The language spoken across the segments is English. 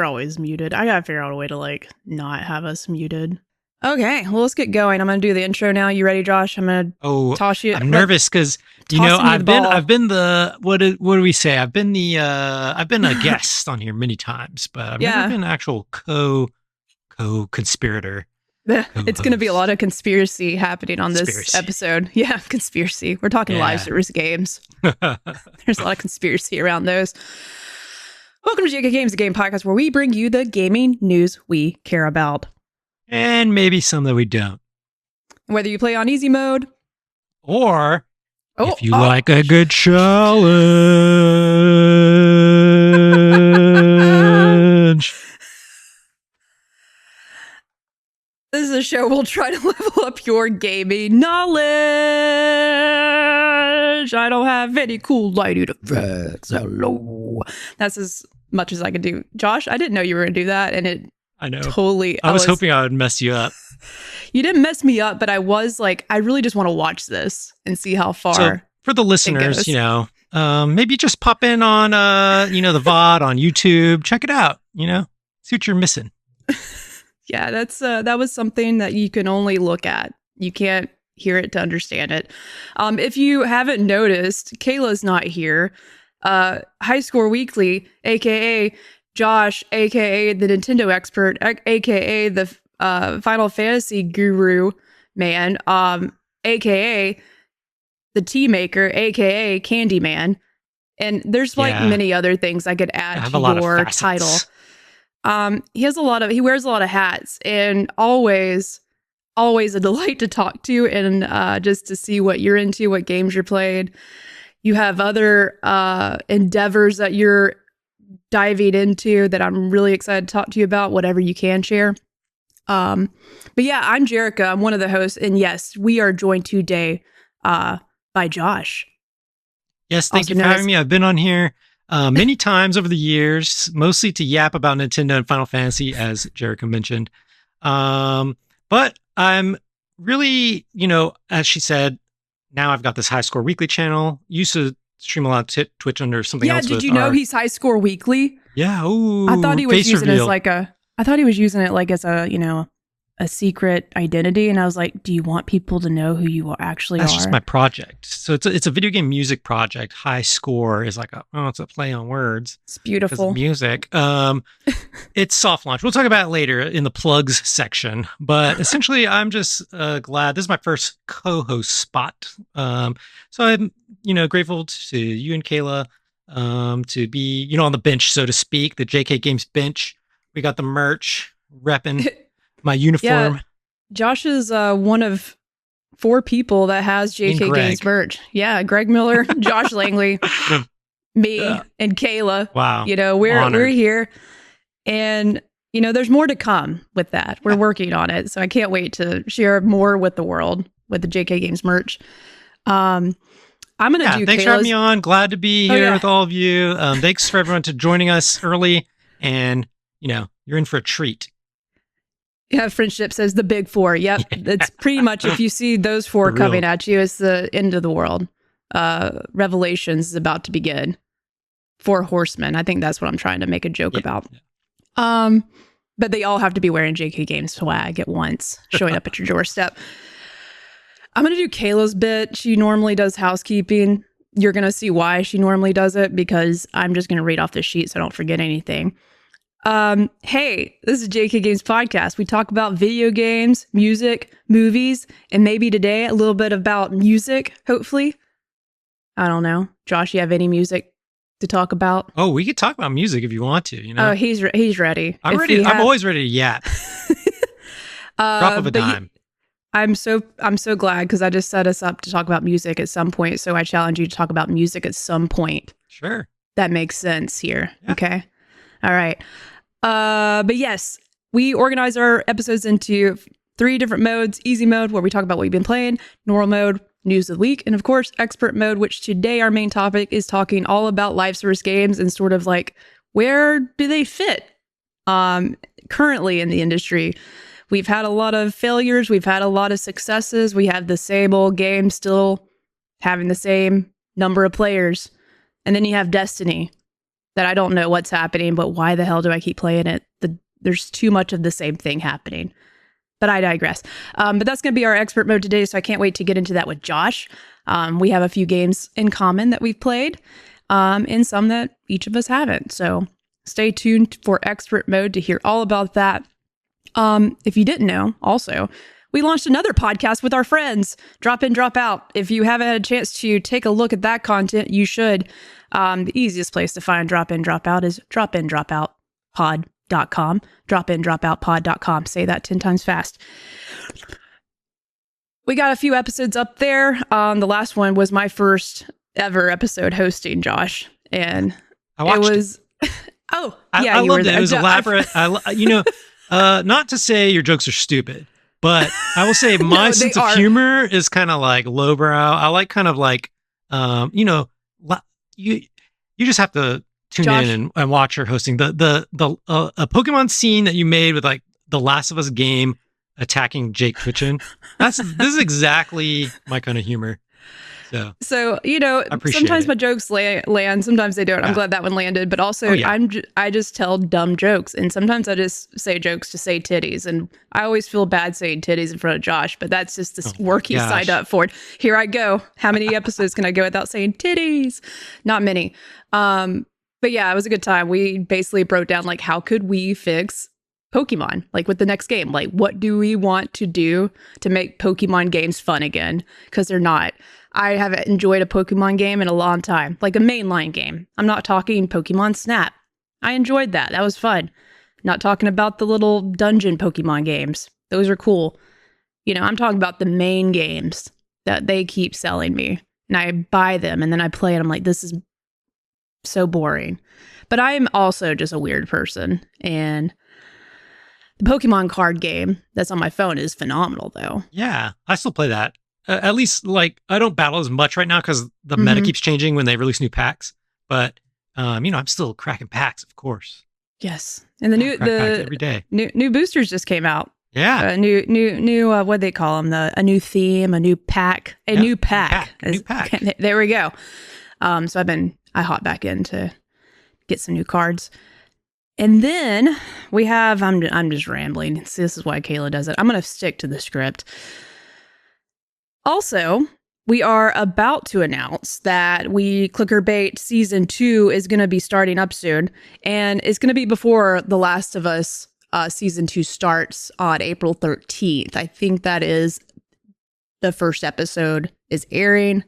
always muted. I gotta figure out a way to like not have us muted. Okay, well, let's get going. I'm gonna do the intro now. You ready, Josh? I'm gonna toss you. I'm nervous because I've been the what do we say? I've been a guest on here many times, but I've never been an actual co-conspirator. It's going to be a lot of conspiracy happening on this episode. Yeah, conspiracy. We're talking live service games. There's a lot of conspiracy around those. Welcome to Jerica Games, the game podcast where we bring you the gaming news we care about. And maybe some that we don't. Whether you play on easy mode. Or if you like a good challenge. This is a show we'll try to level up your gaming knowledge. I don't have any cool lighting effects. Hello. That's as much as I can do. Josh, I didn't know you were going to do that. And I know. Totally. I was hoping I would mess you up. You didn't mess me up, but I was like, I really just want to watch this and see how far. So for the listeners, maybe just pop in on, the VOD on YouTube. Check it out. See what you're missing. Yeah, that was something that you can only look at. You can't hear it to understand it. If you haven't noticed, Kayla's not here. High Score Weekly, aka Josh, aka the Nintendo expert, aka the Final Fantasy guru man, aka the tea maker, aka Candyman, and there's many other things I could add to your title. He wears a lot of hats, and always a delight to talk to and just to see what you're into, what games you're playing. You have other endeavors that you're diving into that I'm really excited to talk to you about, whatever you can share. But yeah, I'm Jerica. I'm one of the hosts, and yes, we are joined today by Josh. Yes, thank you for having me. I've been on here many times over the years, mostly to yap about Nintendo and Final Fantasy, as Jerica mentioned. But I'm really, as she said, now I've got this High Score Weekly channel. Used to stream a lot of Twitch under something else. Yeah, did you know he's High Score Weekly? Yeah. Ooh, I thought he was using it as a secret identity, and I was like, do you want people to know who you actually are? That's just my project. So it's a video game music project. High Score is like it's a play on words. It's beautiful. It's music. It's soft launch. We'll talk about it later in the plugs section. But essentially, I'm just glad this is my first co-host spot. So I'm grateful to you and Kayla to be on the bench, so to speak, the JK Games bench. We got the merch repping. My uniform. Yeah, Josh is one of 4 people that has JK Games merch. Yeah, Greg Miller, Josh Langley, me, and Kayla. Wow. We're here. And, there's more to come with that. We're working on it. So I can't wait to share more with the world with the JK Games merch. I'm going to do thanks for having me on. Glad to be here with all of you. Thanks for everyone to joining us early. And, you're in for a treat. Yeah, Friendship says the big 4. Yep. It's pretty much, if you see those 4 coming at you, it's the end of the world. Revelations is about to begin. 4 horsemen. I think that's what I'm trying to make a joke about. Yeah. But they all have to be wearing JK Games swag at once, showing up at your doorstep. I'm going to do Kayla's bit. She normally does housekeeping. You're going to see why she normally does it, because I'm just going to read off the sheet so I don't forget anything. Hey, this is JK Games Podcast. We talk about video games, music, movies, and maybe today a little bit about music, hopefully. I don't know. Josh, you have any music to talk about? Oh, we could talk about music if you want to, Oh, he's ready. I'm ready. I'm always ready to yap. Drop of a dime. I'm so glad, because I just set us up to talk about music at some point. So I challenge you to talk about music at some point. Sure. That makes sense here. Yeah. Okay. All right. But yes, we organize our episodes into 3 different modes. Easy mode, where we talk about what we've been playing. Normal mode, news of the week. And of course, expert mode, which today our main topic is talking all about live service games and sort of like, where do they fit currently in the industry? We've had a lot of failures. We've had a lot of successes. We have the same old game still having the same number of players. And then you have Destiny. that I don't know what's happening, but why the hell do I keep playing it? There's too much of the same thing happening. But I digress. But that's going to be our expert mode today, so I can't wait to get into that with Josh. We have a few games in common that we've played, and some that each of us haven't. So stay tuned for expert mode to hear all about that. If you didn't know, also, we launched another podcast with our friends, Drop In, Drop Out. If you haven't had a chance to take a look at that content, you should. The easiest place to find Drop In, Drop Out is dropindropoutpod.com, dropindropoutpod.com. Say that 10 times fast. We got a few episodes up there. The last one was my first ever episode hosting, Josh. And I watched it. Oh, yeah, I you loved were there. it. It was elaborate. Not to say your jokes are stupid, but I will say my sense of humor is kind of like lowbrow. I like kind of like, you just have to tune in and watch her hosting the a Pokemon scene that you made with like the Last of Us game attacking Jake twitching. This is exactly my kind of humor. So sometimes my jokes land, sometimes they don't. I'm glad that one landed, but also I just tell dumb jokes, and sometimes I just say jokes to say titties, and I always feel bad saying titties in front of Josh, but that's just the work he signed up for. Here I go. How many episodes can I go without saying titties? Not many. But yeah, it was a good time. We basically broke down like how could we fix Pokemon, like with the next game, like what do we want to do to make Pokemon games fun again? Because they're not. I haven't enjoyed a Pokemon game in a long time, like a mainline game. I'm not talking Pokemon Snap. I enjoyed that. That was fun. Not talking about the little dungeon Pokemon games. Those are cool. I'm talking about the main games that they keep selling me. And I buy them and then I play it. I'm like, this is so boring. But I'm also just a weird person. And the Pokemon card game that's on my phone is phenomenal, though. Yeah, I still play that. At least, like, I don't battle as much right now because the meta keeps changing when they release new packs. But, I'm still cracking packs, of course. Yes, and the every day. New boosters just came out. Yeah, new. What they call them? A new theme, a new pack, new pack. New pack. There we go. So I hop back in to get some new cards. And then we have, I'm just rambling. See, this is why Kayla does it. I'm going to stick to the script. Also, we are about to announce that Clickerbait Season 2 is going to be starting up soon. And it's going to be before The Last of Us Season 2 starts on April 13th. I think that is the first episode is airing.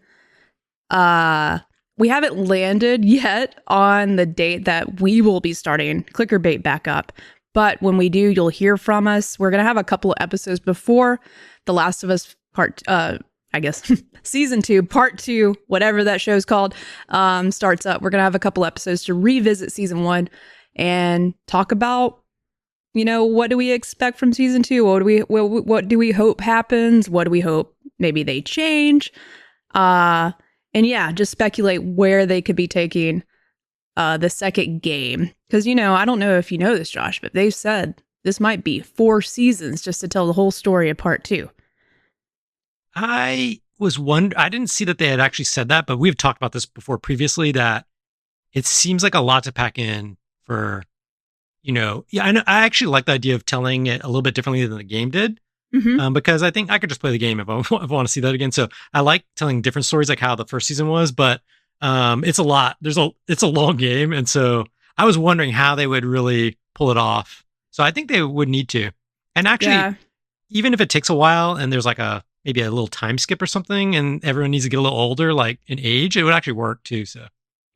We haven't landed yet on the date that we will be starting Clickerbait back up. But when we do, you'll hear from us. We're going to have a couple of episodes before The Last of Us Season 2, Part 2, whatever that show's called, starts up. We're going to have a couple episodes to revisit Season 1 and talk about, what do we expect from Season 2? What do we hope happens? What do we hope maybe they change? And yeah, just speculate where they could be taking the second game. Because, I don't know if you know this, Josh, but they've said this might be 4 seasons just to tell the whole story of Part 2. I didn't see that they had actually said that, but we've talked about this before previously, that it seems like a lot to pack in for, I actually like the idea of telling it a little bit differently than the game did. Because I think I could just play the game if I want to see that again. So I like telling different stories, like how the first season was, but it's a lot. It's a long game. And so I was wondering how they would really pull it off. So I think they would need to. And actually, even if it takes a while and there's like maybe a little time skip or something and everyone needs to get a little older, like in age, it would actually work too. So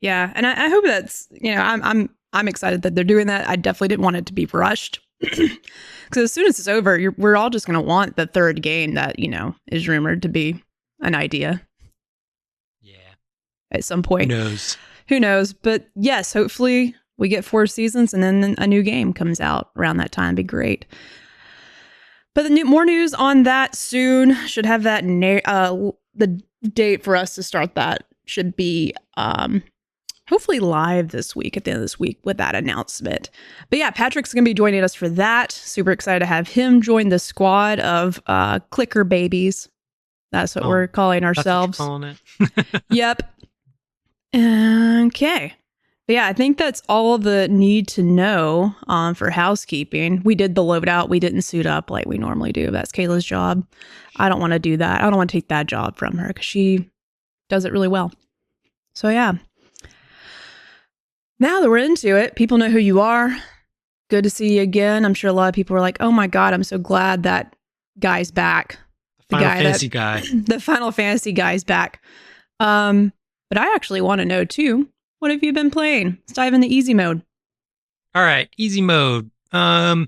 yeah. And I hope that's, I'm excited that they're doing that. I definitely didn't want it to be rushed. Because as soon as it's over, we're all just going to want the third game that, is rumored to be an idea. Yeah. At some point. Who knows? But yes, hopefully we get 4 seasons and then a new game comes out around that time. It'd be great. But more news on that soon. Should have that, the date for us to start that should be hopefully live this week, at the end of this week, with that announcement. But yeah, Patrick's going to be joining us for that. Super excited to have him join the squad of clicker babies. That's what we're calling ourselves. That's what you're calling it. Yep. Okay. But Yeah, I think that's all the need to know for housekeeping. We did the loadout. We didn't suit up like we normally do. That's Kayla's job. I don't want to do that. I don't want to take that job from her because she does it really well. So, yeah. Now that we're into it, people know who you are. Good to see you again. I'm sure a lot of people are like, oh my God, I'm so glad that guy's back. The Final guy Fantasy that, guy. the Final Fantasy guy's back. But I actually want to know too, what have you been playing? Let's dive into easy mode. All right, easy mode. Well,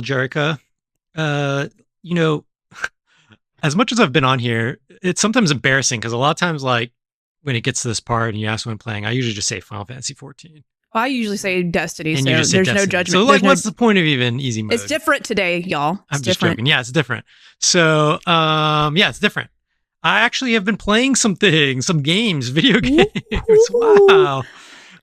Jerica, uh, you know, as much as I've been on here, it's sometimes embarrassing because a lot of times, like when it gets to this part and you ask when I'm playing, I usually just say Final Fantasy 14, Well, I usually say Destiny, and so you just say there's Destiny. no judgment. So, There's like, no. what's the point of even easy mode? It's different today, y'all. It's I'm just different. joking. Yeah, it's different. So, yeah, it's different. I actually have been playing some things, some games, video games. Wow.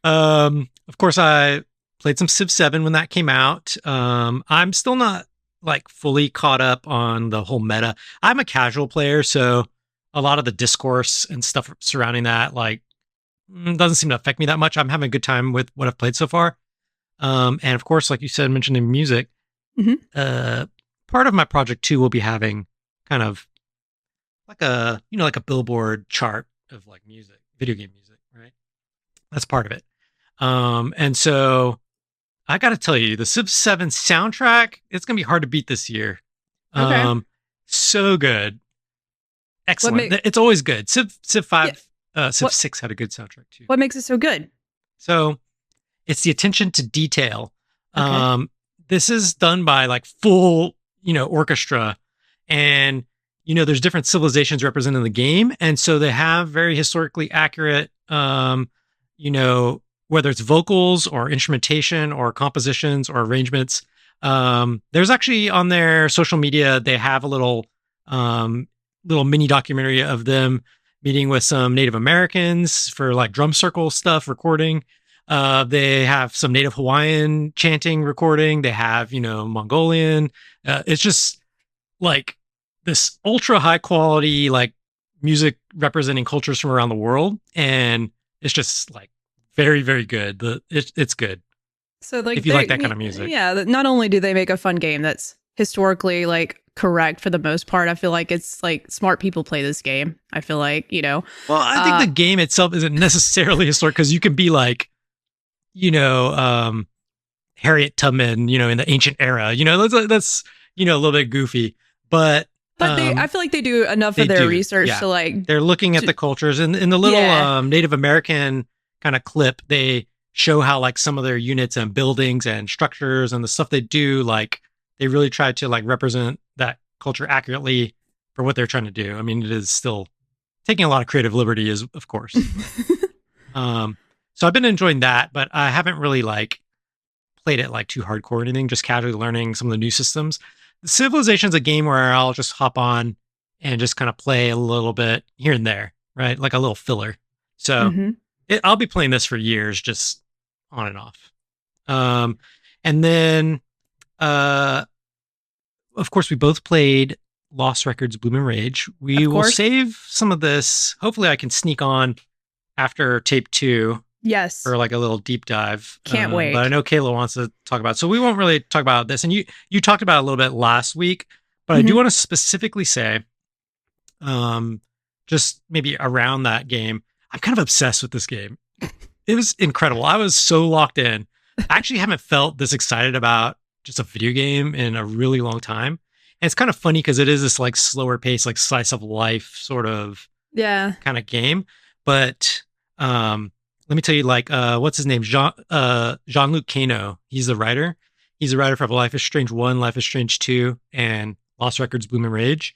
Of course, I played some Civ 7 when that came out. I'm still not like fully caught up on the whole meta. I'm a casual player, so a lot of the discourse and stuff surrounding that like doesn't seem to affect me that much. I'm having a good time with what I've played so far. And of course, like you said, mentioning music, Mhm. part of my project too will be having kind of like a like a Billboard chart of like music, video game music, right? That's part of it. And so I got to tell you, the Civ 7 soundtrack, it's going to be hard to beat this year. Okay. So good. What Excellent. make It's always good. Civ yeah, 5, Civ what 6 had a good soundtrack too. what makes it so good? So it's the attention to detail. Okay. Um, this is done by like full, orchestra, and there's different civilizations represented in the game, and so they have very historically accurate, you know, whether it's vocals or instrumentation or compositions or arrangements. There's actually on their social media they have a little mini documentary of them meeting with some Native Americans for like drum circle stuff recording. They have some Native Hawaiian chanting recording. They have, Mongolian. It's just like this ultra high quality, like music representing cultures from around the world. And it's just like very, very good. It's good So like if you like that kind of music. yeah, not only do they make a fun game that's historically like correct for the most part, I feel like it's like smart people play this game. I feel like, Well, I think the game itself isn't necessarily historic because you can be like, you know, um, Harriet Tubman, in the ancient era. That's a little bit goofy, but I feel like they do enough they of their do. research Yeah. to like They're looking at the cultures, and in the little Yeah. Native American kind of clip, they show how like some of their units and buildings and structures and the stuff they do, like they really try to like represent that culture accurately for what they're trying to do. I mean, it is still taking a lot of creative liberty, is of course. So I've been enjoying that, but I haven't really like played it like too hardcore or anything, just casually learning some of the new systems. Civilization's a game where I'll just hop on and just kind of play a little bit here and there, right? Like a little filler. So Mhm. I'll be playing this for years, just on and off. And then, uh, of course, we both played Lost Records Bloom and Rage. We Of will course. save some of this. Hopefully, I can sneak on after tape 2 Yes. for like a little deep dive. Can't But I wait. know Kayla wants to talk about it. So we won't really talk about this. And you talked about it a little bit last week, but I do Mhm. want to specifically say, just maybe around that game, I'm kind of obsessed with this game. It was incredible. I was so locked in. I actually haven't felt this excited about just a video game in a really long time. And it's kind of funny because it is this like slower pace, like slice of life sort of Yeah. kind of game. But let me tell you, like, what's his name? Jean-Luc Cano. He's the writer. He's the writer for Life is Strange 1, Life is Strange 2, and Lost Records Bloom and Rage.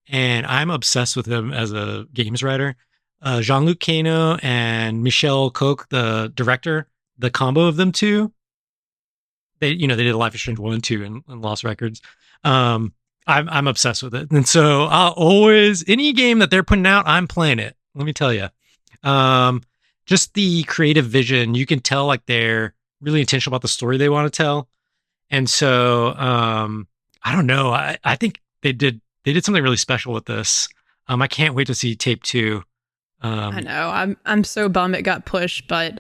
And I'm obsessed with him as a games writer. Jean-Luc Cano and Michel Coque, the director, the combo of them two, they did Life is Strange 1 and 2 and Lost Records. I'm obsessed with it. And so I'll always, any game that they're putting out, I'm playing it. Let me tell you. Just the creative vision, you can tell like they're really intentional about the story they want to tell. And so I don't know. I think they did something really special with this. I can't wait to see tape 2. I know. I'm so bummed it got pushed, but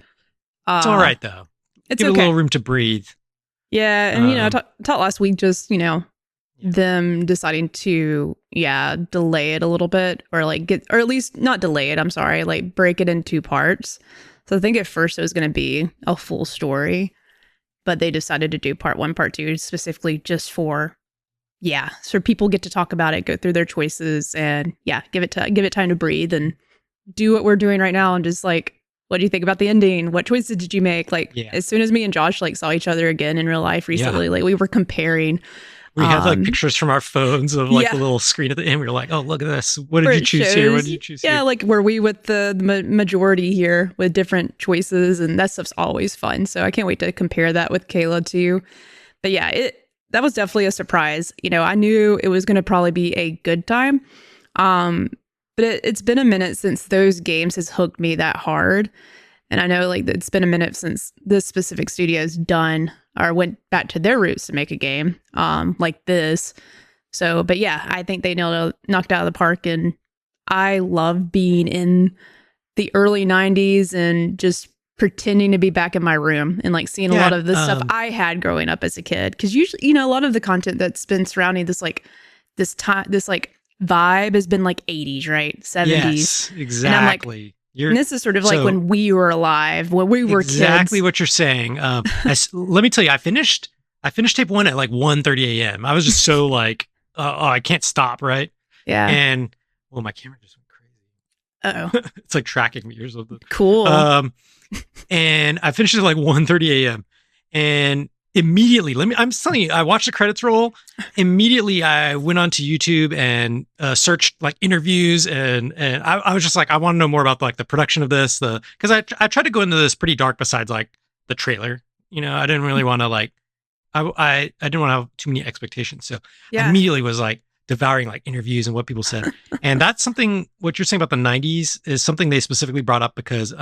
It's all right though. It's Give it a okay. little room to breathe. Yeah, and I taught last week just Yeah. them deciding to delay it a little bit, or like get, or at least not delay it. I'm sorry, like break it in two parts. So I think at first it was going to be a full story, but they decided to do part one, part two, specifically just for so people get to talk about it, go through their choices, and give it time to breathe and do what we're doing right now, and just like, what do you think about the ending? What choices did you make? Like, Yeah. as soon as me and Josh like saw each other again in real life recently, Yeah. like we were comparing. We had like pictures from our phones of like the little screen at the end. We were like, oh, look at this. What did you choose here? What did you choose here? Yeah, like were we with the majority here with different choices, and that stuff's always fun. So I can't wait to compare that with Kayla too. But yeah, that was definitely a surprise. I knew it was going to probably be a good time. But it's been a minute since those games has hooked me that hard. And I know like it's been a minute since this specific studio's done or went back to their roots to make a game like this. So, but yeah, I think they knocked out of the park. And I love being in the early 90s and just pretending to be back in my room and like seeing a lot of the stuff I had growing up as a kid. Because usually, a lot of the content that's been surrounding this vibe has been like 80s, right? 70s. Yes, exactly. And I'm like, and this is sort of like when we were alive, when we were kids. Exactly what you're saying. Let me tell you, I finished tape one at like 1:30 a.m. I was just so like, I can't stop, right? Yeah. And my camera just went crazy. It's like tracking me or something. Cool. And I finished it at like 1:30 a.m. And immediately, I'm telling you, I watched the credits roll. Immediately, I went onto YouTube and searched like interviews, and I was just like, I want to know more about like the production of this, because I tried to go into this pretty dark. Besides like the trailer, I didn't really want to like, I didn't want to have too many expectations. So I immediately was like devouring like interviews and what people said, and that's something. What you're saying about the '90s is something they specifically brought up because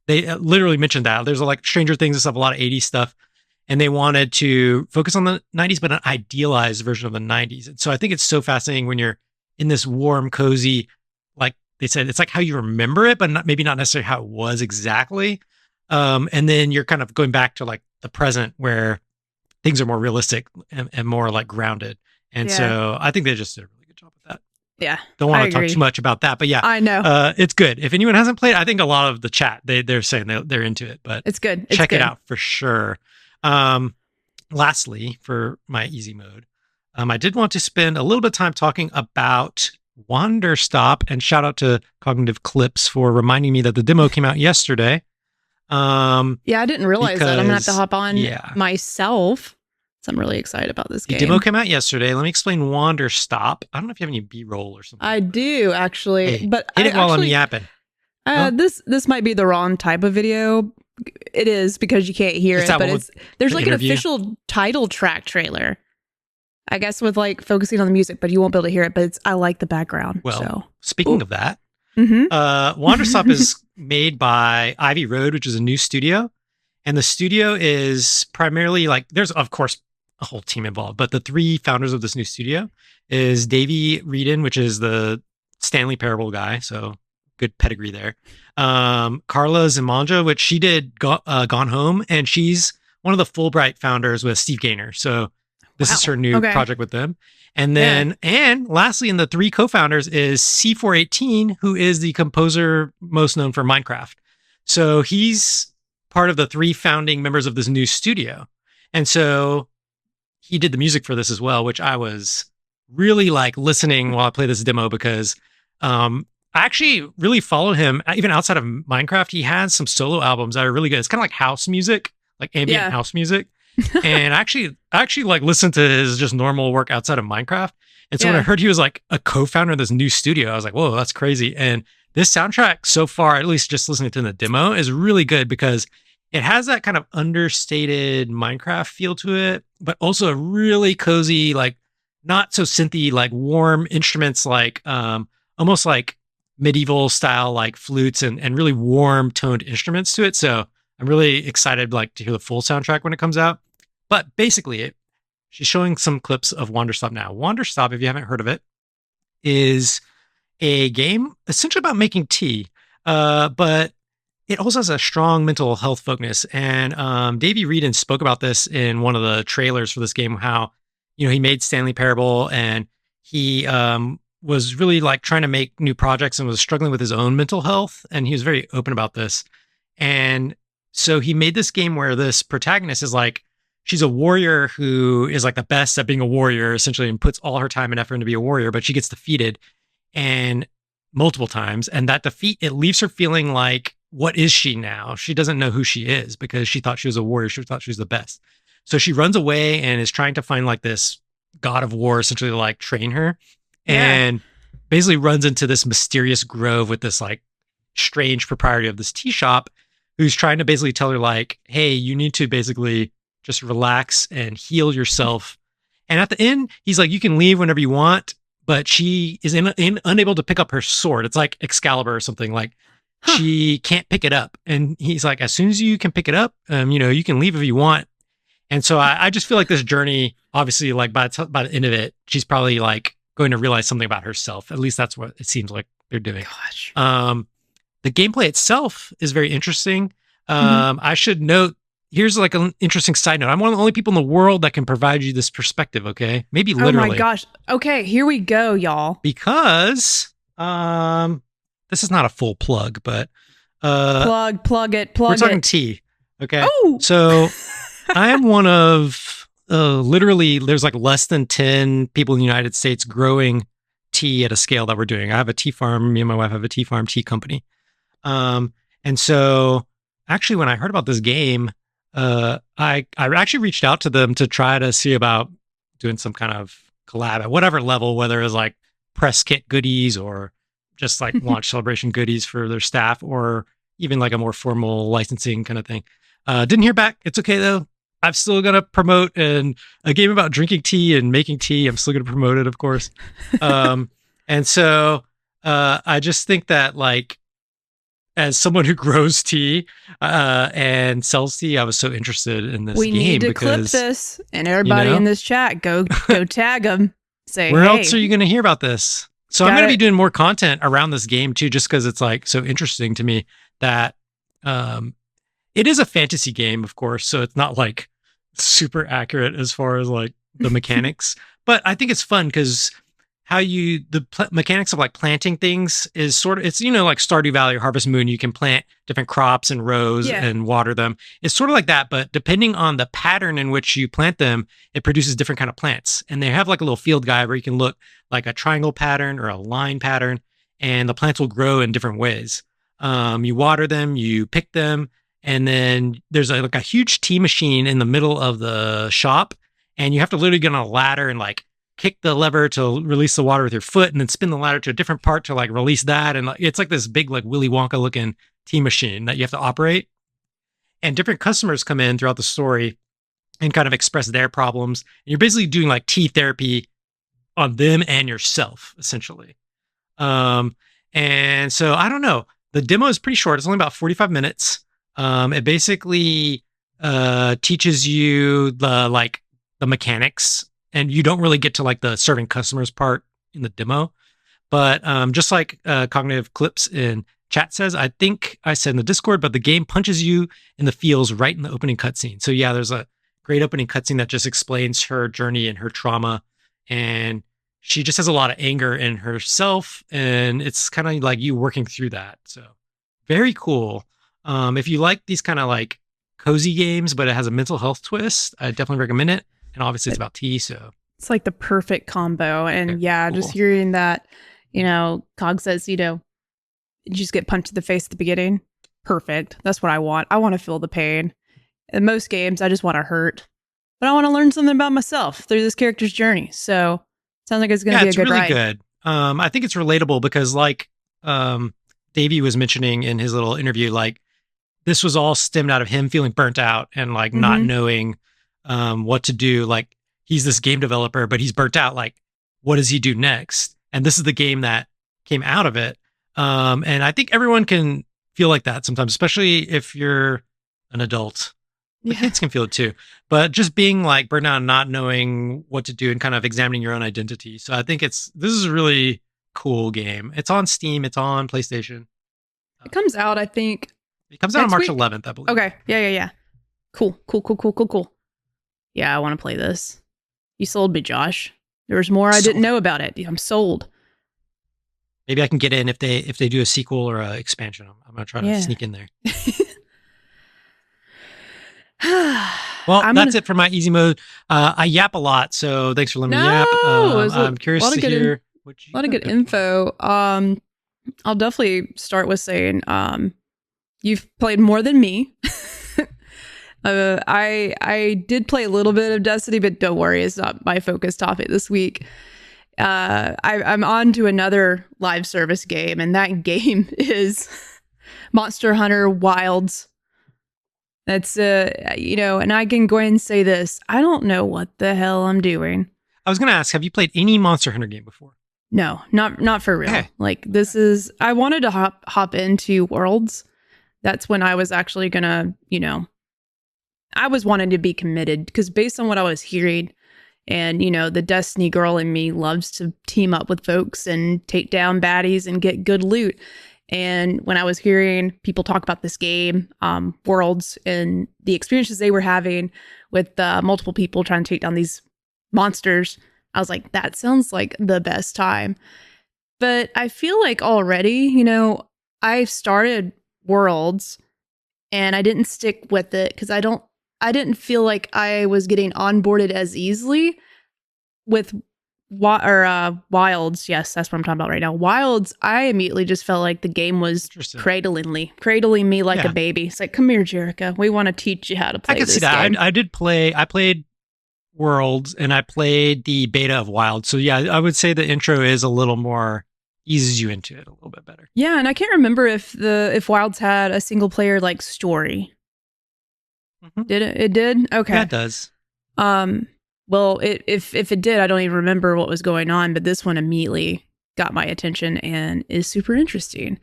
they literally mentioned that there's like Stranger Things and stuff, a lot of '80s stuff. And they wanted to focus on the 90s, but an idealized version of the 90s. And so I think it's so fascinating when you're in this warm, cozy, like they said, it's like how you remember it, but maybe not necessarily how it was exactly. And then you're kind of going back to like the present where things are more realistic and more like grounded. And so I think they just did a really good job with that. Yeah. Don't want to talk too much about that, but yeah, I know. It's good. If anyone hasn't played, I think a lot of the chat, they're saying they're into it, but it's good. Check it out for sure. Lastly, for my easy mode, I did want to spend a little bit of time talking about Wander Stop, and shout out to Cognitive Clips for reminding me that the demo came out yesterday. I didn't realize that. I'm gonna have to hop on myself. So I'm really excited about this game. The demo came out yesterday. Let me explain Wander Stop. I don't know if you have any B-roll or something. I do actually, but hit it while I'm yapping. This might be the wrong type of video. It is because you can't hear it, but there's like an official title track trailer. I guess with like focusing on the music, but you won't be able to hear it. But I like the background. Well, speaking of that, Wander Stop is made by Ivy Road, which is a new studio, and the studio is primarily like there's of course a whole team involved, but the three founders of this new studio is Davey Reedon, which is the Stanley Parable guy, so good pedigree there. Carla Zimanja, which she did Gone Home, and she's one of the Fulbright founders with Steve Gaynor. So this is her new project with them. And then, and lastly, in the three co-founders is C418, who is the composer most known for Minecraft. So he's part of the three founding members of this new studio. And so he did the music for this as well, which I was really like listening while I play this demo because I actually really follow him even outside of Minecraft. He has some solo albums that are really good. It's kind of like house music, like ambient house music. And I actually like listened to his just normal work outside of Minecraft. And so when I heard he was like a co-founder of this new studio, I was like, whoa, that's crazy. And this soundtrack so far, at least just listening to the demo, is really good because it has that kind of understated Minecraft feel to it, but also a really cozy, like not so synthy, like warm instruments, like almost like medieval style, like flutes and really warm toned instruments to it. So I'm really excited like to hear the full soundtrack when it comes out. But basically, she's showing some clips of Wander Stop now. Wander Stop, if you haven't heard of it, is a game essentially about making tea. But it also has a strong mental health focus. And Davey Reedon spoke about this in one of the trailers for this game, how, he made Stanley Parable and he was really like trying to make new projects and was struggling with his own mental health. And he was very open about this. And so he made this game where this protagonist is like, she's a warrior who is like the best at being a warrior, essentially, and puts all her time and effort into be a warrior, but she gets defeated and multiple times. And that defeat, it leaves her feeling like, what is she now? She doesn't know who she is because she thought she was a warrior. She thought she was the best. So she runs away and is trying to find like this god of war, essentially, to like train her. Yeah. And basically runs into this mysterious grove with this like strange proprietor of this tea shop who's trying to basically tell her like, hey, you need to basically just relax and heal yourself. And at the end, he's like, you can leave whenever you want, but she is unable to pick up her sword. It's like Excalibur or something. Like she can't pick it up. And he's like, as soon as you can pick it up, you can leave if you want. And so I just feel like this journey, obviously, like by the end of it, she's probably like going to realize something about herself. At least that's what it seems like they're doing. Gosh. The gameplay itself is very interesting. Mhm. I should note, here's like an interesting side note. I'm one of the only people in the world that can provide you this perspective, okay? Maybe Oh my literally. gosh. Okay, here we go, y'all. Because this is not a full plug, but Plug it, we're plug talking it. tea. Okay. Oh. So I am one of literally, there's like less than 10 people in the United States growing tea at a scale that we're doing. I have a tea farm. Me and my wife have a tea farm tea company. And so actually, when I heard about this game, I actually reached out to them to try to see about doing some kind of collab at whatever level, whether it was like press kit goodies or just like launch celebration goodies for their staff, or even like a more formal licensing kind of thing. Didn't hear back. It's okay though. I'm still gonna promote a game about drinking tea and making tea. I'm still gonna promote it, of course. And so I just think that like, as someone who grows tea and sells tea, I was so interested in this We need game to clip because, this, and everybody in this chat, go tag them. Say, where hey, else are you going to hear about this? So I'm got going to be it. doing more content around this game too, just because it's like so interesting to me that it is a fantasy game, of course. So it's not like super accurate as far as like the mechanics, but I think it's fun because mechanics of like planting things is sort of, it's, like Stardew Valley or Harvest Moon. You can plant different crops in rows Yeah. and water them. It's sort of like that, but depending on the pattern in which you plant them, it produces different kind of plants. And they have like a little field guide where you can look like a triangle pattern or a line pattern, and the plants will grow in different ways. You water them, you pick them, and then there's like a huge tea machine in the middle of the shop, and you have to literally get on a ladder and like kick the lever to release the water with your foot, and then spin the ladder to a different part to like release that. And like, it's like this big like Willy Wonka looking tea machine that you have to operate. And different customers come in throughout the story and kind of express their problems. And you're basically doing like tea therapy on them and yourself, essentially. Um, and so I don't know. The demo is pretty short. It's only about 45 minutes. It basically teaches you the mechanics, and you don't really get to like the serving customers part in the demo. But just like Cognitive Clips in chat says, I think I said in the Discord, but the game punches you in the feels right in the opening cutscene. So yeah, there's a great opening cutscene that just explains her journey and her trauma, and she just has a lot of anger in herself, and it's kind of like you working through that. So very cool. If you like these kind of like cozy games, but it has a mental health twist, I definitely recommend it. And obviously, it's about tea, so It's like the perfect combo. And very yeah, cool. just hearing that, Cog says, you just get punched in the face at the beginning. Perfect. That's what I want. I want to feel the pain. In most games, I just want to hurt, but I want to learn something about myself through this character's journey. So sounds like it's going to be a It's good really ride. good. I think it's relatable because, like, Davey was mentioning in his little interview, like this was all stemmed out of him feeling burnt out and like not Mm-hmm. knowing what to do. Like he's this game developer, but he's burnt out. Like, what does he do next? And this is the game that came out of it. And I think everyone can feel like that sometimes, especially if you're an adult. The Yeah. kids can feel it too, but just being like burnt out and not knowing what to do and kind of examining your own identity. So I think this is a really cool game. It's on Steam. It's on PlayStation. It comes out, I think, It comes out on Next March week? 11th, I believe. Okay. Yeah. Cool. Yeah, I want to play this. You sold me, Josh. There was more I didn't know about it. I'm sold. Maybe I can get in if they do a sequel or an expansion. I'm gonna try to Yeah. sneak in there. Well, that's it for my easy mode. I yap a lot, so thanks for letting me yap. No, it was I'm curious to hear what a you lot of got good info. I'll definitely start with saying, you've played more than me. I did play a little bit of Destiny, but don't worry, it's not my focus topic this week. I'm on to another live service game, and that game is Monster Hunter Wilds. That's and I can go ahead and say this: I don't know what the hell I'm doing. I was gonna ask, have you played any Monster Hunter game before? No, not for real. Okay. Like this is. I wanted to hop into Worlds. That's when I was actually gonna, I was wanting to be committed because based on what I was hearing, and the Destiny girl in me loves to team up with folks and take down baddies and get good loot. And when I was hearing people talk about this game, Worlds, and the experiences they were having with multiple people trying to take down these monsters, I was like, that sounds like the best time. But I feel like already, I started Worlds and I didn't stick with it because I didn't feel like I was getting onboarded as easily with Wilds. Yes, that's what I'm talking about right now. Wilds, I immediately just felt like the game was cradling me like a baby. It's like, come here, Jerica. We want to teach you how to play this game. I can see that. I played Worlds and I played the beta of Wild. So yeah, I would say the intro is a little more eases you into it a little bit better. Yeah, and I can't remember if Wilds had a single player like story. Mm-hmm. Did it? It did? Okay. Yeah, it does. Well, if it did, I don't even remember what was going on, but this one immediately got my attention and is super interesting.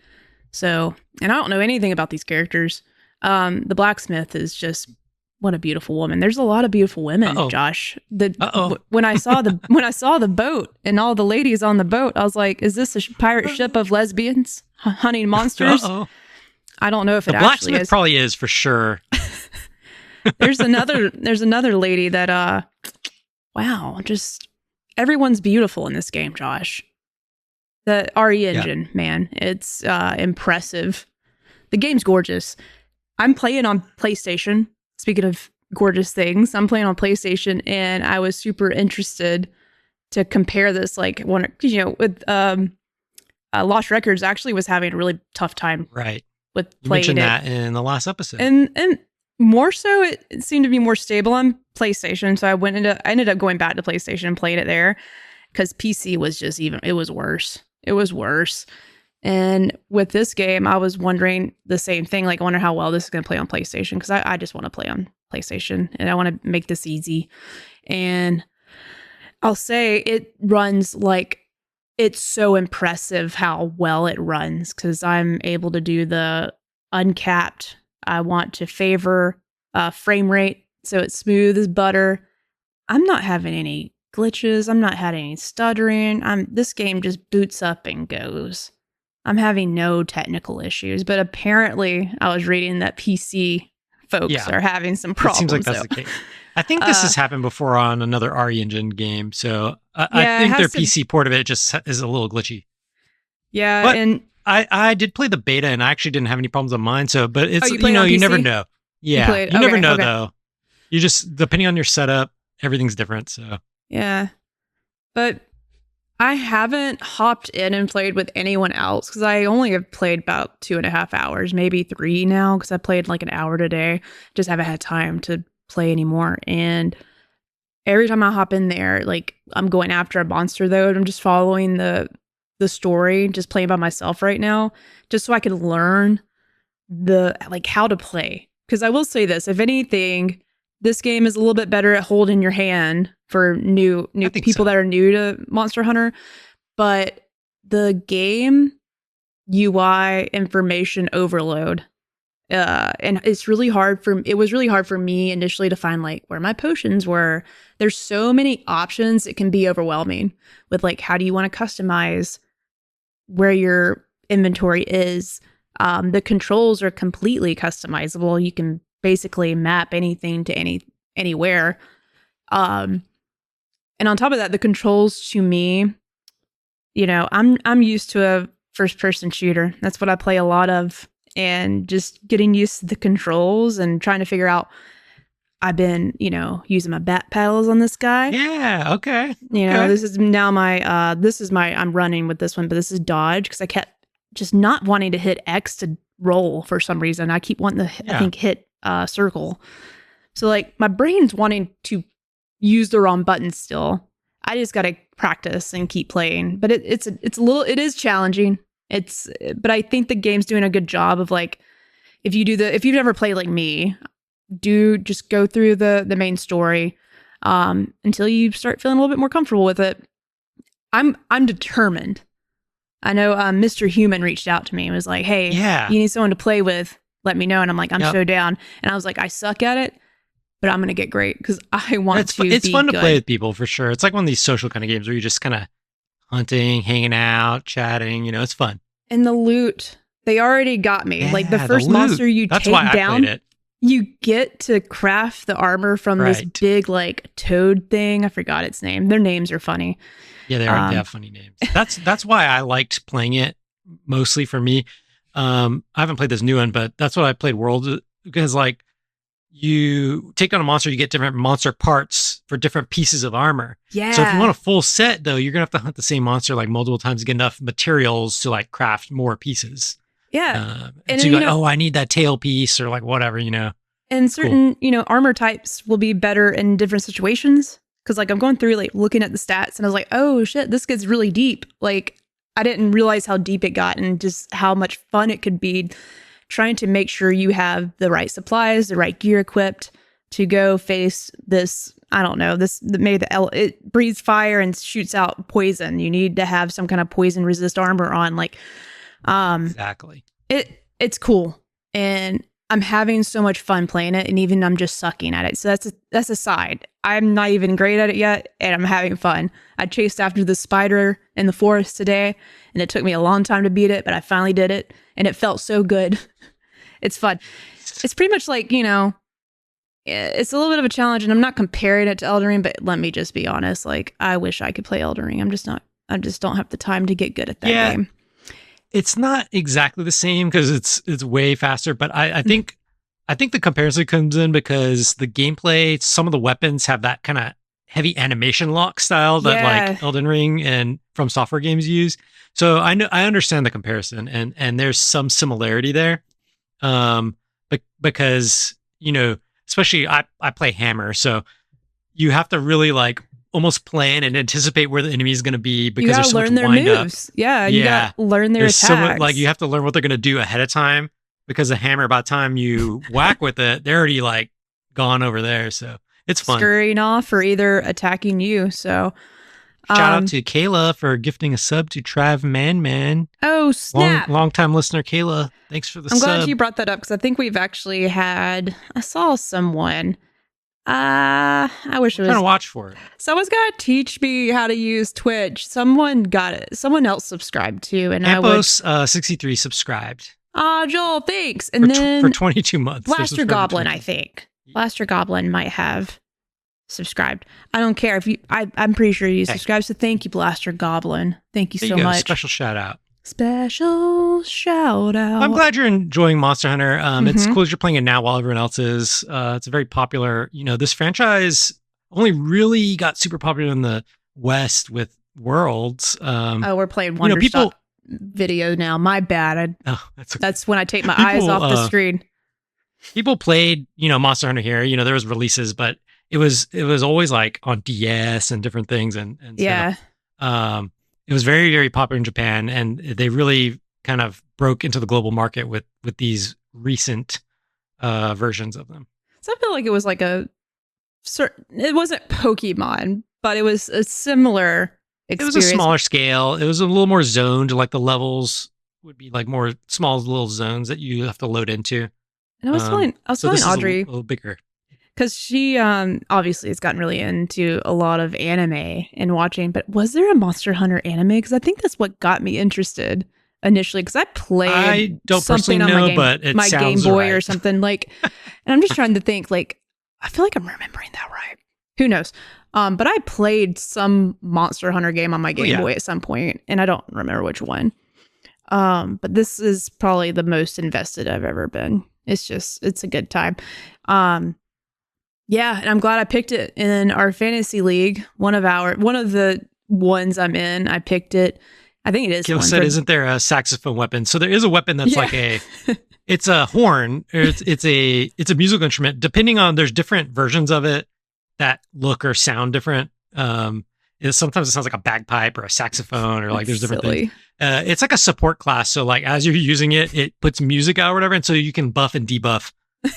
So, and I don't know anything about these characters. The blacksmith is just, what a beautiful woman. There's a lot of beautiful women, Josh. When I saw the boat and all the ladies on the boat, I was like, is this a pirate ship of lesbians hunting monsters? I don't know if it actually is. The blacksmith probably is for sure. There's another lady that wow, just everyone's beautiful in this game, Josh. The RE engine, man, it's impressive. The game's gorgeous. I'm playing on PlayStation. Speaking of gorgeous things, I'm playing on PlayStation, and I was super interested to compare this. Like, with Lost Records, actually was having a really tough time. Right. With you playing mentioned that in the last episode, and more so, it seemed to be more stable on PlayStation. So I ended up going back to PlayStation and playing it there because PC was just it was worse. It was worse. And with this game, I was wondering the same thing. Like, I wonder how well this is going to play on PlayStation because I just want to play on PlayStation and I want to make this easy. And I'll say it runs like it's so impressive how well it runs because I'm able to do the uncapped. I want to favor frame rate so it's smooth as butter. I'm not having any glitches. I'm not having any stuttering. This game just boots up and goes. I'm having no technical issues, but apparently I was reading that PC folks are having some problems. It seems like that's the case. I think this has happened before on another RE Engine game, so I think their PC port of it just is a little glitchy. Yeah, but and I did play the beta, and I actually didn't have any problems on mine. So, but it's you never know. Yeah, you never know though. You just depending on your setup, everything's different. So yeah, but I haven't hopped in and played with anyone else because I only have played about 2.5 hours, maybe 3 now because I played like an hour today. Just haven't had time to play anymore. And every time I hop in there, like I'm going after a monster though, and I'm just following the story, just playing by myself right now, just so I can learn how to play. Because I will say this, if anything, this game is a little bit better at holding your hand for new people that are new to Monster Hunter. But the game UI information overload, and it was really hard for me initially to find like where my potions were. There's so many options, it can be overwhelming with like, how do you want to customize where your inventory is? The controls are completely customizable. You can basically map anything to anywhere. Um, and on top of that, the controls to me, I'm used to a first person shooter. That's what I play a lot of, and just getting used to the controls and trying to figure out. I've been, using my bat paddles on this guy. Yeah. Okay. This is now I'm running with this one, but this is dodge because I kept just not wanting to hit X to roll for some reason. I keep wanting to, I think, hit circle. So like my brain's wanting to use the wrong button still. I just got to practice and keep playing, but it is challenging. But I think the game's doing a good job of like, if you've never played like me, just go through the main story until you start feeling a little bit more comfortable with it. I'm determined. I know Mr. Human reached out to me and was like, hey, you need someone to play with, let me know. And I'm like, I'm so down. And I was like, I suck at it, but I'm going to get great because I want to It's be fun good. to play with people for sure. It's like one of these social kind of games where you're just kind of hunting, hanging out, chatting, it's fun. And the loot, they already got me. Yeah, like the first monster you That's take why down, I played it. You get to craft the armor from this big like toad thing. I forgot its name. Their names are funny. Yeah, they have funny names. That's why I liked playing it mostly for me. I haven't played this new one, but that's what I played World because like you take on a monster, you get different monster parts for different pieces of armor. Yeah. So if you want a full set though, you're gonna have to hunt the same monster like multiple times to get enough materials to like craft more pieces. Yeah. And so you're like, I need that tail piece or like whatever, And certain, armor types will be better in different situations. Cause like I'm going through like looking at the stats and I was like, oh shit, this gets really deep. Like I didn't realize how deep it got and just how much fun it could be trying to make sure you have the right supplies, the right gear equipped to go face this. I don't know, it breathes fire and shoots out poison. You need to have some kind of poison resist armor on. Like, exactly. It's cool. And I'm having so much fun playing it, and even I'm just sucking at it. So that's a side. I'm not even great at it yet, and I'm having fun. I chased after the spider in the forest today, and it took me a long time to beat it, but I finally did it, and it felt so good. It's fun. It's pretty much like, it's a little bit of a challenge, and I'm not comparing it to Elden Ring, but let me just be honest. Like, I wish I could play Elden Ring. I just don't have the time to get good at that game. It's not exactly the same because it's way faster, but I think the comparison comes in because the gameplay, some of the weapons have that kind of heavy animation lock style that like Elden Ring and From Software games use. So I understand the comparison and there's some similarity there. Because especially I play Hammer, so you have to really like almost plan and anticipate where the enemy is going to be because there's so much wind up. Yeah, you got to learn their attacks. So much, like you have to learn what they're going to do ahead of time because the hammer, by the time you whack with it, they're already like gone over there. So it's fun. Scurrying off or either attacking you. So shout out to Kayla for gifting a sub to Trav Man. Oh, snap. Long time listener, Kayla. Thanks for the sub. I'm glad you brought that up because I think we've actually I saw someone. I wish it was. I'm trying to watch for it. Someone's got to teach me how to use Twitch. Someone got it. Someone else subscribed to, and Ampos 63 subscribed. Joel, thanks. And then for 22 months. Blaster Goblin, I think. Blaster Goblin might have subscribed. I don't care if you. I'm pretty sure you subscribed. So thank you, Blaster Goblin. Thank you so much. Special shout out. Special shout out. I'm glad you're enjoying Monster Hunter. It's cool that you're playing it now while everyone else is. It's a very popular, this franchise only really got super popular in the West with Worlds. We're playing Wonderstop video now. My bad. That's when I take my eyes off the screen. People played, Monster Hunter here. There was releases, but it was always like on DS and different things and yeah. It was very, very popular in Japan, and they really kind of broke into the global market with these recent versions of them. So I feel like it was like it wasn't Pokemon, but it was a similar experience. It was a smaller scale. It was a little more zoned, like the levels would be like more small little zones that you have to load into. And I was telling Audrey a little bigger. Because she obviously has gotten really into a lot of anime and watching, but was there a Monster Hunter anime? Because I think that's what got me interested initially because I I played don't personally something on know, but it my Game sounds Boy or right. something like, and I'm just trying to think like I feel like I'm remembering that right. Who knows? But I played some Monster Hunter game on my Oh Game yeah, Boy at some point, and I don't remember which one. But this is probably the most invested I've ever been. It's a good time. Um, yeah, and I'm glad I picked it in our fantasy league. One of the ones I'm in, I picked it. I think it is the Kayla one said, for "Isn't there a saxophone weapon?" So there is a weapon that's yeah. like it's a horn. Or it's a musical instrument. Depending on, there's different versions of it that look or sound different. Sometimes it sounds like a bagpipe or a saxophone, or like That's there's different things. silly. It's like a support class. So like as you're using it, it puts music out or whatever, and so you can buff and debuff.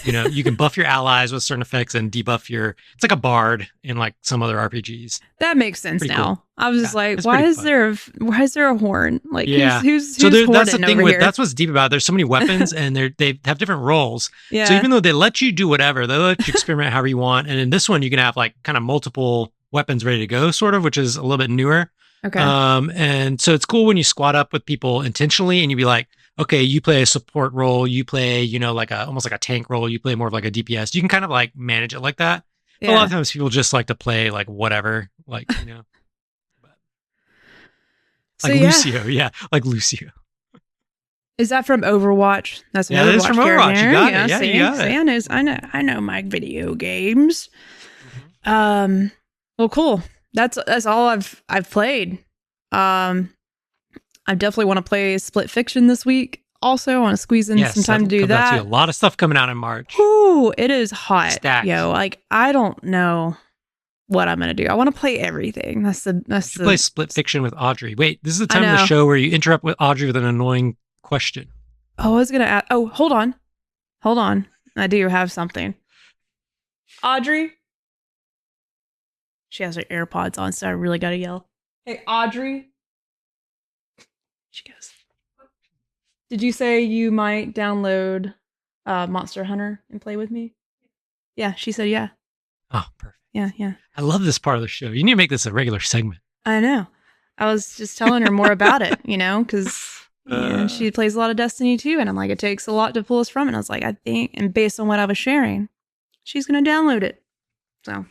You can buff your allies with certain effects and debuff your. It's like a bard in like some other RPGs. That makes sense Pretty cool. now. I was just Yeah, like, it's pretty fun. why is there a horn? Like Yeah. So who's that's the horning thing over with here? that's what's deep about it. There's so many weapons and they have different roles. So Yeah. even though they let you do whatever, they let you experiment however you want. And in this one, you can have like kind of multiple weapons ready to go, sort of, which is a little bit newer. Okay. And so it's cool when you squad up with people intentionally and you be like, okay, you play a support role, you play, like almost like a tank role, you play more of like a DPS. You can kind of like manage it like that. But a lot Yeah. of times people just like to play like whatever, So like yeah, Lucio. Yeah, like Lucio. is that from Overwatch? That's an Yeah, that is from Overwatch Overwatch. You character. got Yeah. it. Yeah, you got See, it. I know my video games. Mhm. Well, cool. That's all I've played. I definitely want to play Split Fiction this week. Also, I want to squeeze in some Yes, time that'll to do come out to you. A that. lot of stuff coming out in March. Ooh, it is hot, Stacked. yo. Like I don't know what I'm gonna do. I want to play everything. You should play Split Fiction with Audrey. Wait, this is the I time of the know. show where you interrupt with Audrey with an annoying question. Oh, I was gonna ask. Oh, hold on. I do have something. Audrey, she has her AirPods on, so I really gotta yell. Hey, Audrey. She goes. Did you say you might download Monster Hunter and play with me? Yeah, she said yeah. Oh, perfect. Yeah, yeah. I love this part of the show. You need to make this a regular segment. I know. I was just telling her more about it, because she plays a lot of Destiny too, and I'm like, it takes a lot to pull us from it. And I was like, I think, and based on what I was sharing, she's gonna download it. So,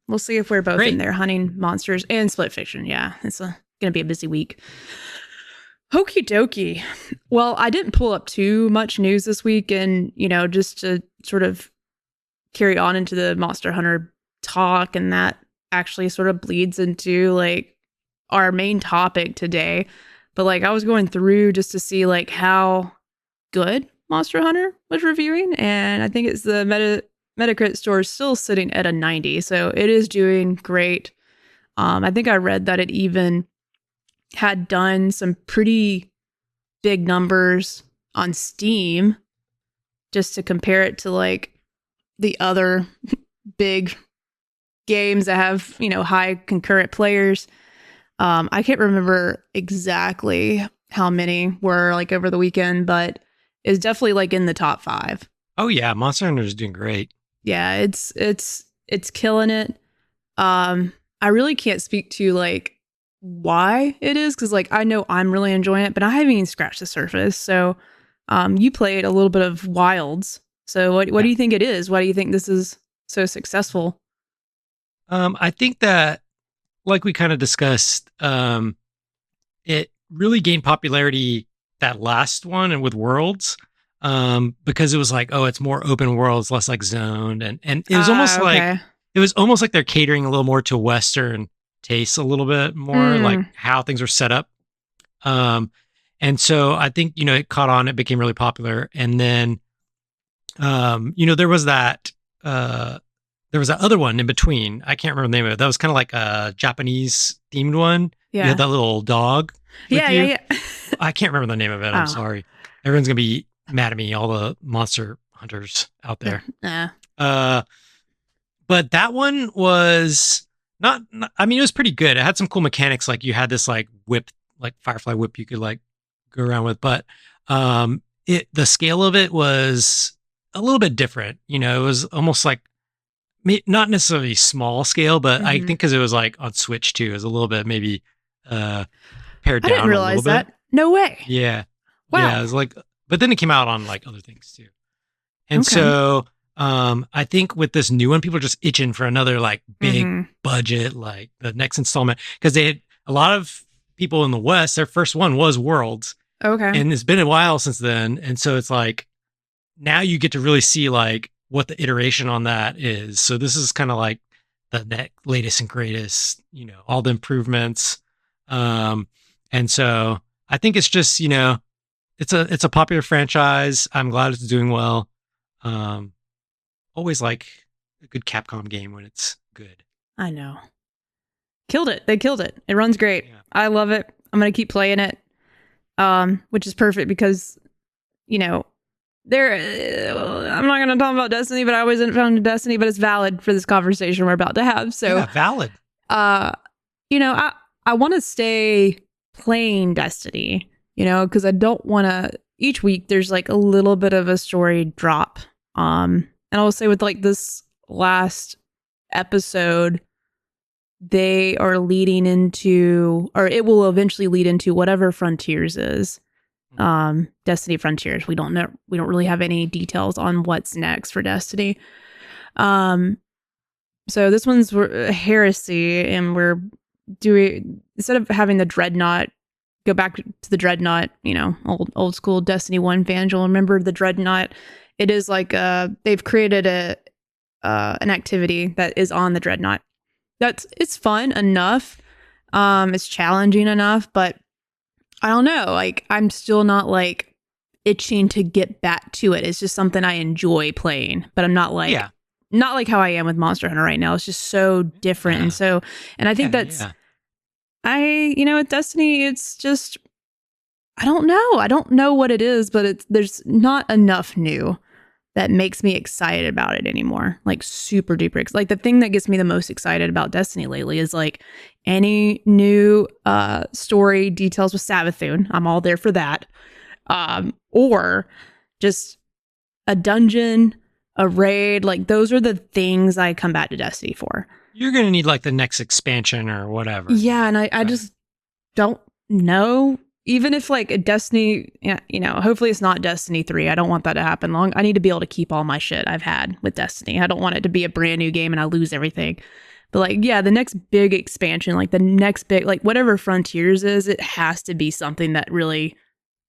we'll see if we're both Great. in there hunting monsters and Split Fiction. Yeah, it's gonna be a busy week. Okie dokie. Well, I didn't pull up too much news this week, and just to sort of carry on into the Monster Hunter talk, and that actually sort of bleeds into like our main topic today. But like I was going through just to see like how good Monster Hunter was reviewing, and I think it's the Metacritic score is still sitting at a 90, so it is doing great. I think I read that it even had done some pretty big numbers on Steam just to compare it to like the other big games that have, high concurrent players. I can't remember exactly how many were like over the weekend, but it's definitely like in the top 5. Oh yeah, Monster Hunter is doing great. Yeah, it's killing it. I really can't speak to like why it is because like I know I'm really enjoying it, but I haven't even scratched the surface. So, you played a little bit of Wilds. So what do you think it is? Why do you think this is so successful? I think that, like we kind of discussed, it really gained popularity that last one and with Worlds, because it was like, oh, it's more open worlds, less like zoned, and it was almost Okay. like they're catering a little more to Western tastes, a little bit more like how things are set up. And so I think it caught on, it became really popular, and then there was that other one in between. I can't remember the name of it. That was kind of like a Japanese themed one. Yeah. You had that little dog. Yeah. I can't remember the name of it. I'm sorry. Everyone's gonna be mad at me. All the monster hunters out there. But that one was not. I mean, it was pretty good. It had some cool mechanics. Like you had this like whip, like firefly whip, you could like go around with. But the scale of it was a little bit different. It was almost like not necessarily small scale, but I think because it was like on Switch too, it was a little bit maybe pared down. I didn't realize a little that. bit. No way. Yeah. Yeah. Wow. It was like, but then it came out on like other things too. And Okay. so I think with this new one, people are just itching for another like big Mm-hmm. budget, like the next installment. Because they had a lot of people in the West, their first one was Worlds. Okay. And it's been a while since then. And so it's like now you get to really see like what the iteration on that is. So this is kind of like the latest and greatest, all the improvements. And so I think it's just, it's a popular franchise. I'm glad it's doing well. Um, Always like a good Capcom game when it's good. I know. Killed it. They killed it. It runs great. Yeah. I love it. I'm gonna keep playing it. Which is perfect because, you know, there. I'm not gonna talk about Destiny, but I always found Destiny, but it's valid for this conversation we're about to have. So, Yeah, valid. uh, I want to stay playing Destiny, because I don't want to. Each week there's like a little bit of a story drop. And I will say with like this last episode, they are leading into, or it will eventually lead into whatever Frontiers is. Destiny Frontiers. We don't know. We don't really have any details on what's next for Destiny. So this one's Heresy, and we're doing, instead of having the Dreadnought, go back to the Dreadnought, old school Destiny 1 fans, you'll remember the Dreadnought. It is like they've created an activity that is on the Dreadnought. It's fun enough. It's challenging enough, but I don't know. Like, I'm still not like itching to get back to it. It's just something I enjoy playing, but I'm not like not like how I am with Monster Hunter right now. It's just so different, and I think that's with Destiny, it's just I don't know. I don't know what it is, but there's not enough new that makes me excited about it anymore. Like super duper excited. Like the thing that gets me the most excited about Destiny lately is like any new story details with Savathun. I'm all there for that. Or just a dungeon, a raid. Like those are the things I come back to Destiny for. You're going to need like the next expansion or whatever. Yeah, and I just don't know. Even if like a Destiny, hopefully it's not Destiny 3. I don't want that to happen long. I need to be able to keep all my shit I've had with Destiny. I don't want it to be a brand new game and I lose everything. But like, yeah, the next big expansion, like the next big, like whatever Frontiers is, it has to be something that really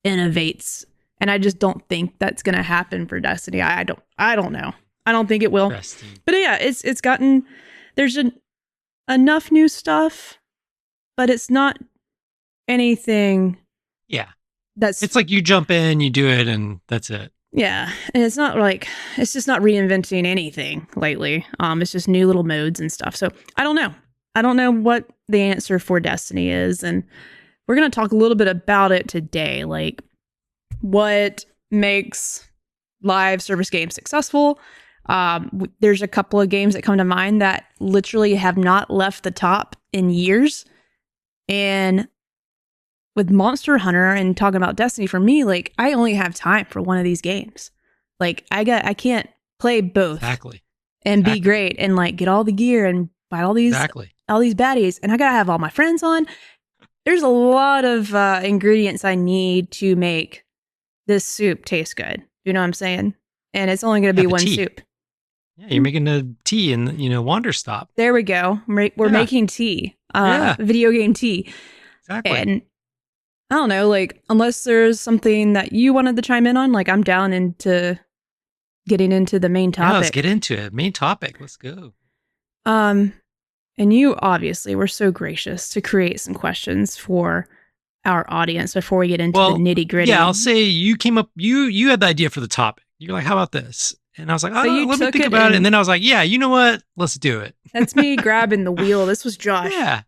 innovates. And I just don't think that's going to happen for Destiny. I don't know. I don't think it will. But yeah, it's gotten, there's enough new stuff, but it's not anything. Yeah. It's like you jump in, you do it, and that's it. Yeah. And it's just not reinventing anything lately. It's just new little modes and stuff. So I don't know. I don't know what the answer for Destiny is. And we're going to talk a little bit about it today. Like what makes live service games successful. There's a couple of games that come to mind that literally have not left the top in years. And with Monster Hunter and talking about Destiny, for me, like I only have time for one of these games. Like I can't play both and be great and like get all the gear and fight all these baddies, and I gotta have all my friends on. There's a lot of ingredients I need to make this soup taste good. You know what I'm saying? And it's only gonna be one soup. Yeah, you're making a tea in Wander Stop. There we go. We're making tea. Video game tea. Exactly. And I don't know, like, unless there's something that you wanted to chime in on, like, I'm down into getting into the main topic. Yeah, let's get into it. Main topic. Let's go. And you obviously were so gracious to create some questions for our audience before we get into the nitty gritty. Yeah, I'll say you came up, you had the idea for the topic. You're like, how about this? And I was like, let me think about it. And then I was like, yeah, you know what? Let's do it. That's me grabbing the wheel. This was Josh. Yeah.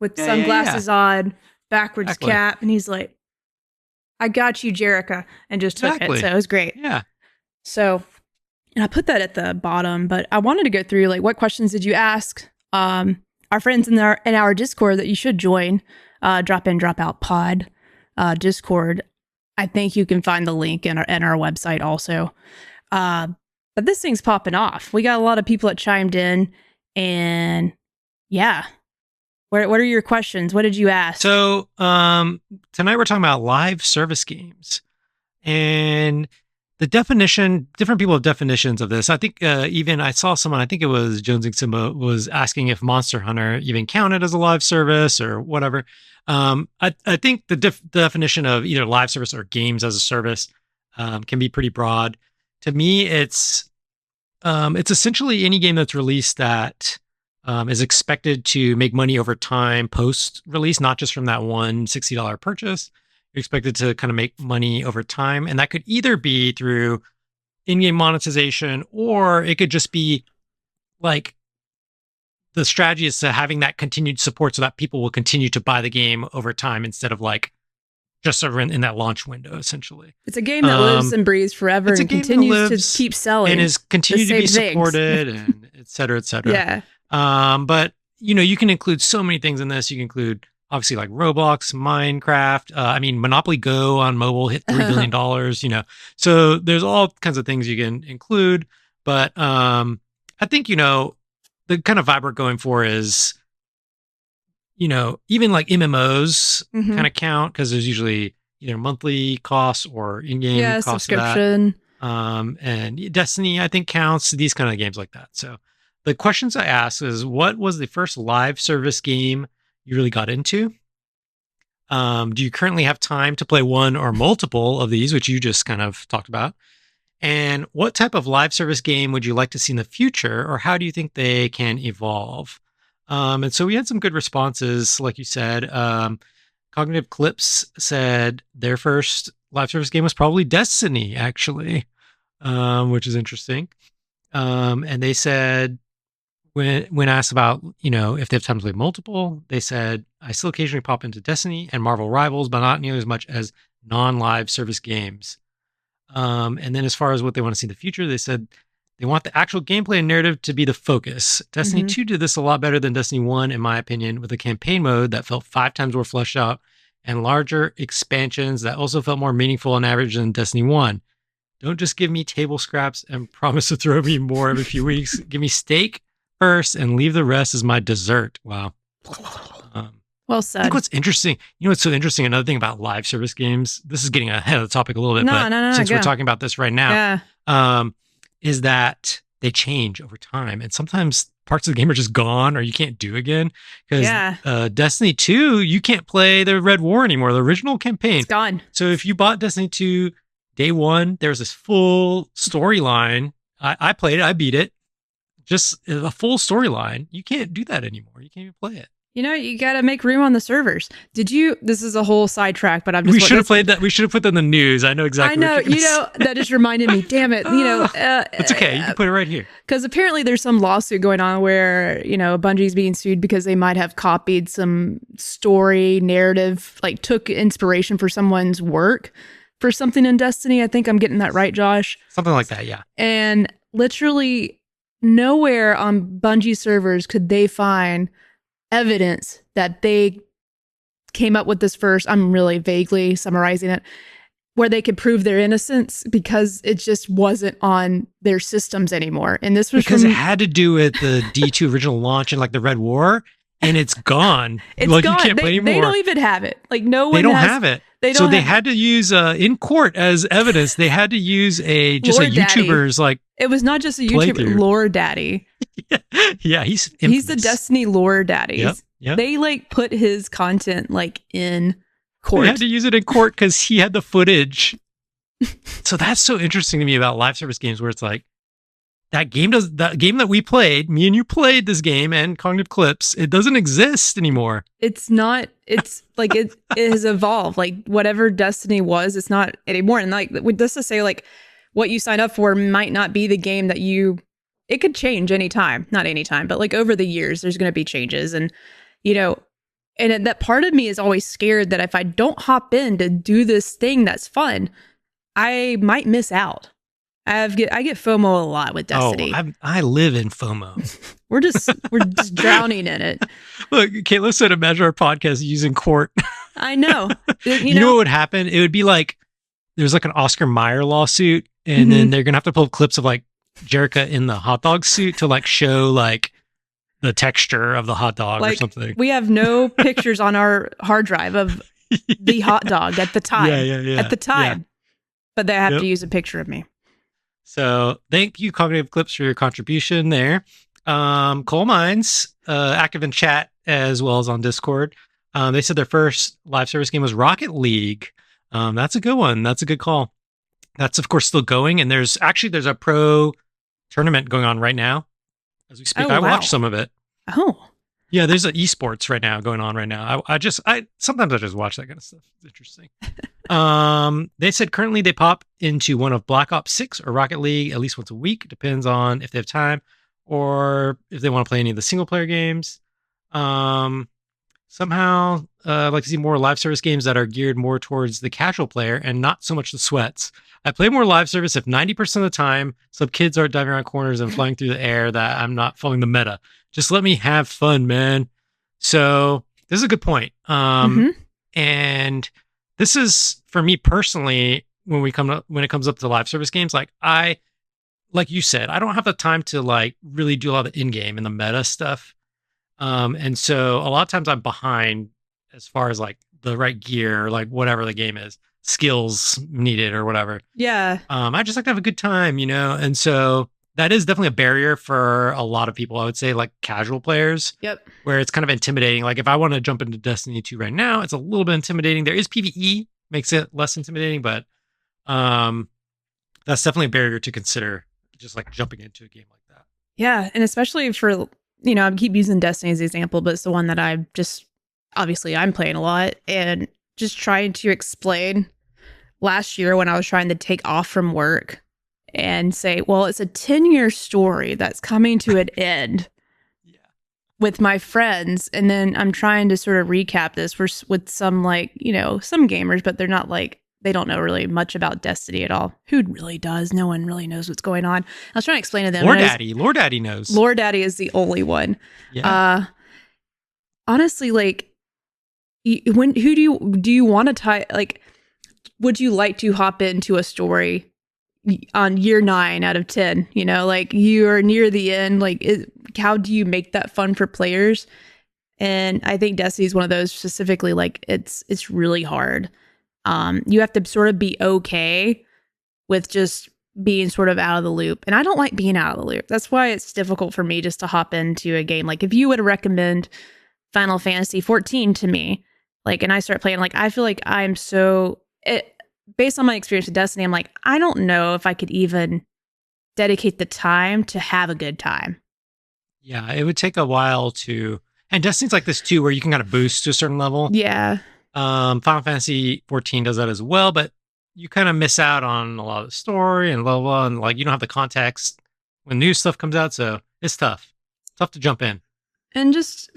With sunglasses on. Backwards cap, and he's like, I got you, Jerica, and just took it. So it was great. Yeah. So, and I put that at the bottom, but I wanted to go through like what questions did you ask our friends in our Discord that you should join, drop in, drop out pod Discord. I think you can find the link in our website also. But this thing's popping off. We got a lot of people that chimed in, and yeah. What are your questions? What did you ask? So tonight we're talking about live service games. And the definition, different people have definitions of this. I think even I saw someone, I think it was Jonesing Simba, was asking if Monster Hunter even counted as a live service or whatever. I think the definition of either live service or games as a service can be pretty broad. To me, it's essentially any game that's released that is expected to make money over time post-release, not just from that one $60 purchase. You're expected to kind of make money over time. And that could either be through in-game monetization, or it could just be like the strategy is to having that continued support so that people will continue to buy the game over time instead of like just sort of in that launch window, essentially. It's a game that lives and breathes forever and continues to keep selling. And is continued to be supported and et cetera, et cetera. Yeah. But, you can include so many things in this. You can include obviously like Roblox, Minecraft. Monopoly Go on mobile hit $3 billion, So there's all kinds of things you can include. But I think, the kind of vibe we're going for is, even like MMOs kind of count because there's usually either monthly costs or in-game costs. Subscription. And Destiny, I think, counts. These kind of games like that. So the questions I asked is, what was the first live service game you really got into? Do you currently have time to play one or multiple of these, which you just kind of talked about? And what type of live service game would you like to see in the future, or how do you think they can evolve? And so we had some good responses, like you said. Cognitive Clips said their first live service game was probably Destiny, actually, which is interesting. And they said, when asked about, if they have time to play multiple, they said, I still occasionally pop into Destiny and Marvel Rivals, but not nearly as much as non-live service games. And then as far as what they want to see in the future, they said they want the actual gameplay and narrative to be the focus. Destiny 2 did this a lot better than Destiny 1, in my opinion, with a campaign mode that felt 5 times more fleshed out and larger expansions that also felt more meaningful on average than Destiny 1. Don't just give me table scraps and promise to throw me more every few weeks. Give me steak first and leave the rest as my dessert. Wow. Well said. I think what's interesting, what's so interesting, another thing about live service games, this is getting ahead of the topic a little bit, but since we're talking about this right now, is that they change over time. And sometimes parts of the game are just gone or you can't do again. Because Destiny 2, you can't play the Red War anymore, the original campaign. It's gone. So if you bought Destiny 2 day one, there was this full storyline. I played it, I beat it. Just a full storyline. You can't do that anymore. You can't even play it. You got to make room on the servers. This is a whole sidetrack, but we should have played that. We should have put that in the news. I know exactly. I know, that just reminded me. Damn it. It's okay. You can put it right here. Because apparently there's some lawsuit going on where, Bungie's being sued because they might have copied some story narrative, like took inspiration for someone's work for something in Destiny. I think I'm getting that right, Josh. Something like that. Yeah. And literally nowhere on Bungie servers could they find evidence that they came up with this verse. I'm really vaguely summarizing it, where they could prove their innocence because it just wasn't on their systems anymore. And this was because it had to do with the D2 original launch and like the Red War, and it's gone. It's like gone. You can't play anymore. They don't even have it. Like no one. They don't have it. They had to use in court as evidence. They had to use a YouTuber's like. It was not just a YouTuber, lore daddy. Yeah, he's the Destiny lore daddy. Yep. They like put his content like in court. They had to use it in court because he had the footage. So that's so interesting to me about live service games, where it's like that game that we played, me and you played this game and Cognitive Clips, it doesn't exist anymore. It's not. It's like it has evolved. Like whatever Destiny was, it's not anymore. And like just to say, like what you sign up for might not be the game that you. It could change anytime, not anytime, but like over the years, there's going to be changes. And, and that part of me is always scared that if I don't hop in to do this thing that's fun, I might miss out. I get FOMO a lot with Destiny. Oh, I live in FOMO. we're just drowning in it. Look, Kayla said, imagine our podcast using court. I know. You know what would happen? It would be like, there's like an Oscar Mayer lawsuit, and then they're going to have to pull clips of like Jerica in the hot dog suit to like show like the texture of the hot dog or Like, something. we have no pictures on our hard drive of the hot dog at the Yeah, time. yeah, At yeah, the yeah. time. But they have to Yep. use a picture of me. So thank you, Cognitive Clips, for your contribution there. Coal Mines, active in chat as well as on Discord. They said their first live service game was Rocket League. That's a good one. That's a good call. That's of course still going, and there's a pro tournament going on right now as we speak. Oh, I wow. watched some of it. Oh. Yeah, there's an esports right now going on right now. I sometimes I just watch that kind of stuff. It's interesting. They said currently they pop into one of Black Ops 6 or Rocket League at least once a week. Depends on if they have time or if they want to play any of the single player games. Somehow, I'd like to see more live service games that are geared more towards the casual player and not so much the sweats. I play more live service if 90% of the time some kids are diving around corners and flying through the air that I'm not following the meta. Just let me have fun, man. So this is a good point. Mm-hmm. And this is for me personally when it comes up to live service games. Like you said, I don't have the time to like really do a lot of the in game and the meta stuff. And so a lot of times I'm behind as far as like the right gear, like whatever the game is, skills needed or whatever. Yeah. I just like to have a good time, and so that is definitely a barrier for a lot of people. I would say like casual players. Yep. Where it's kind of intimidating. Like if I want to jump into Destiny 2 right now, it's a little bit intimidating. There is PvE, makes it less intimidating, but that's definitely a barrier to consider, just like jumping into a game like that. Yeah. And especially for, I keep using Destiny as the example, but it's the one that I'm playing a lot, and just trying to explain last year when I was trying to take off from work and say, well, it's a 10-year story that's coming to an end. Yeah. With my friends, and then I'm trying to sort of recap this with some some gamers, but they're not they don't know really much about Destiny at all. Who really does? No one really knows what's going on. I was trying to explain to them. Lord Daddy knows. Lord Daddy is the only one. Yeah. Honestly, who do you want to tie? Would you like to hop into a story on year 9 out of 10? You're near the end. How do you make that fun for players? And I think Destiny is one of those specifically. It's really hard. You have to sort of be okay with just being sort of out of the loop. And I don't like being out of the loop. That's why it's difficult for me just to hop into a game. Like if you would recommend Final Fantasy 14 to me, and I start playing, I feel like I'm based on my experience with Destiny, I'm like, I don't know if I could even dedicate the time to have a good time. Yeah, it would take a while and Destiny's like this too, where you can kind of boost to a certain level. Yeah. Final Fantasy 14 does that as well, but you kind of miss out on a lot of the story and blah, blah, and you don't have the context when new stuff comes out. So it's tough. It's tough to jump in. And just,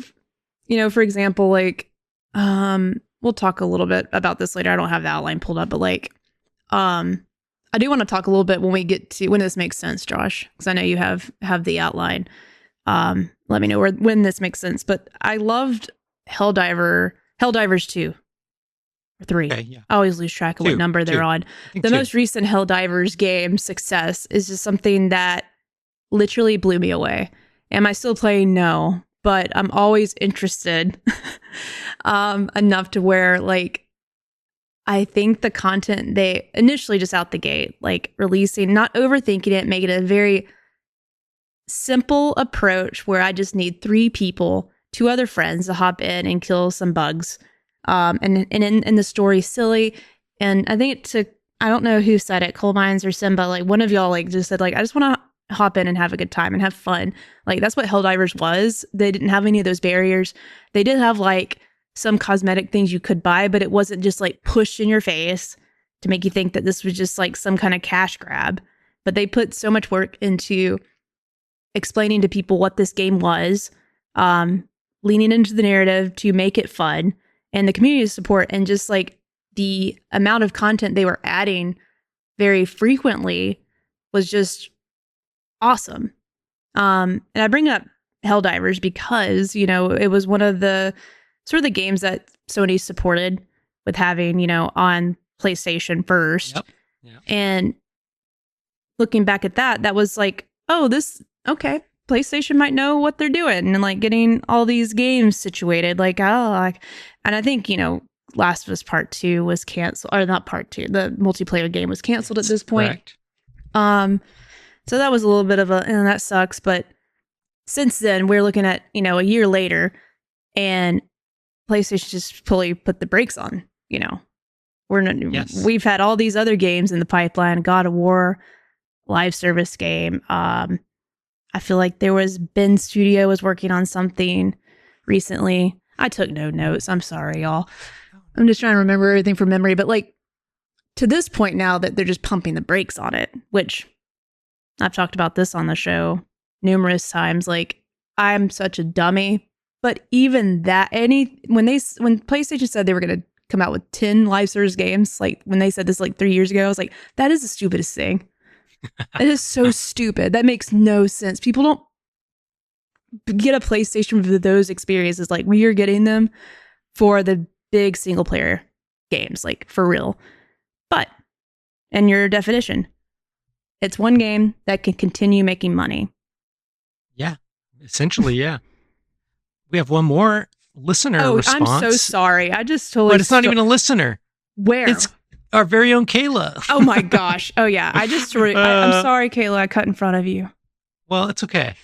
for example, we'll talk a little bit about this later. I don't have the outline pulled up, but I do want to talk a little bit when we get to when this makes sense, Josh, because I know you have the outline. Let me know when this makes sense. But I loved Helldivers 2 or 3. Okay, yeah. I always lose track of what number they're on. The most recent Helldivers game success is just something that literally blew me away. Am I still playing? No. But I'm always interested enough to where, I think the content they initially just out the gate, releasing, not overthinking it, make it a very simple approach where I just need 3 people, 2 other friends to hop in and kill some bugs. And in the story, silly. And I think I don't know who said it, Coal Mines or Simba, one of y'all just said, I just want to hop in and have a good time and have fun. That's what Helldivers was. They didn't have any of those barriers. They did have some cosmetic things you could buy, but it wasn't just pushed in your face to make you think that this was just some kind of cash grab. But they put so much work into explaining to people what this game was, leaning into the narrative to make it fun, and the community support, and just the amount of content they were adding very frequently was just awesome. And I bring up Helldivers because, it was one of the sort of the games that Sony supported with having, on PlayStation first. Yep. And looking back at that was oh, this, okay. PlayStation might know what they're doing and like getting all these games situated. And I think, Last of Us Part 2 was canceled, or not Part 2, the multiplayer game was canceled at Yes, this point. correct. So that was a little bit of that sucks. But since then, we're looking at, a year later, and PlayStation just fully put the brakes on, Yes. We've had all these other games in the pipeline, God of War, live service game. I feel like there was Ben Studio was working on something recently. I took no notes. I'm sorry, y'all. I'm just trying to remember everything from memory. But like to this point now that they're just pumping the brakes on it, which I've talked about this on the show numerous times. Like I'm such a dummy. But even that, when PlayStation said they were going to come out with 10 live service games, like when they said this like 3 years ago, I was like, that is the stupidest thing. It is so stupid. That makes no sense. People don't get a PlayStation for those experiences. Like we are getting them for the big single player games, like for real. But in your definition, it's one game that can continue making money. Yeah, essentially, yeah. We have one more listener response. I'm so sorry. I just totally. But it's not even a listener. Where? It's our very own Kayla. Oh my gosh. Oh yeah. I'm sorry, Kayla. I cut in front of you. Well, it's okay.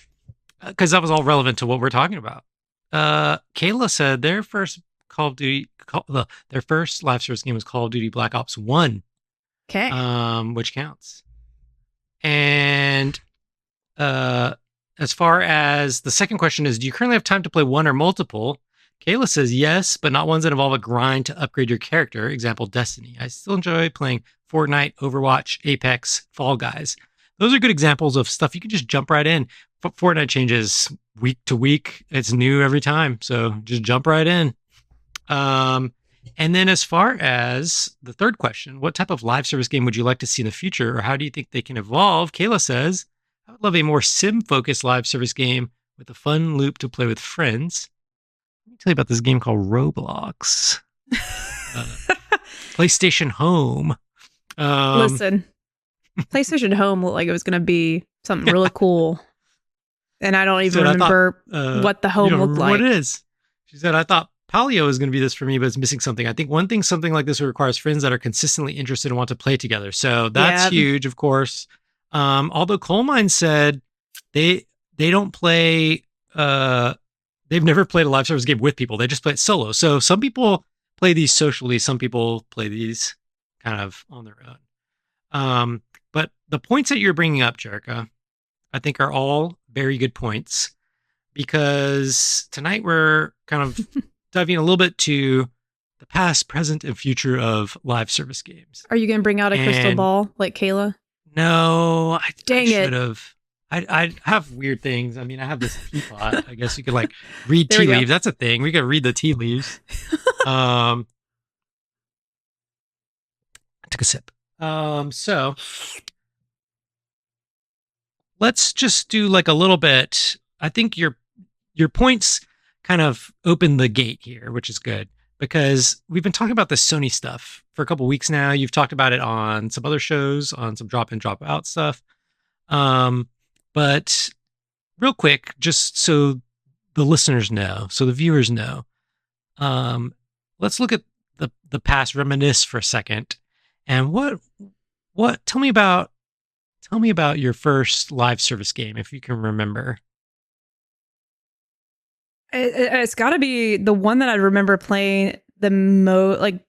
Because that was all relevant to what we're talking about. Kayla said their first their first live service game was Call of Duty Black Ops 1. Okay. Which counts. And as far as the second question is, do you currently have time to play one or multiple? Kayla says yes, but not ones that involve a grind to upgrade your character. Example, Destiny. I still enjoy playing Fortnite, Overwatch, Apex, Fall Guys. Those are good examples of stuff you can just jump right in. Fortnite changes week to week. It's new every time. So just jump right in. And then as far as the third question, what type of live service game would you like to see in the future, or how do you think they can evolve? Kayla says, I would love a more sim-focused live service game with a fun loop to play with friends. Let me tell you about this game called Roblox. PlayStation Home. Listen, PlayStation Home looked like it was going to be something really cool. And I don't even remember what the home looked like. What it is. She said, I thought Palio is going to be this for me, but it's missing something. I think one thing, something like this requires friends that are consistently interested and want to play together. So that's huge, of course. Although Coal Mine said they don't play, they've never played a live service game with people. They just play it solo. So some people play these socially. Some people play these kind of on their own. But the points that you're bringing up, Jerica, I think are all very good points, because tonight we're kind of diving a little bit to the past, present, and future of live service games. Are you going to bring out a crystal ball like Kayla? No, I should it. have. I have weird things. I mean, I have this teapot. I guess you could like read tea leaves. That's a thing. We could read the tea leaves. I took a sip. So let's just do like a little bit. I think your points kind of open the gate here, which is good, because we've been talking about this Sony stuff for a couple weeks now. You've talked about it on some other shows, on some drop in, drop out stuff. But real quick, just so the listeners know, so the viewers know, let's look at the past, reminisce for a second. And tell me about your first live service game, if you can remember. It's got to be the one that I remember playing the most, like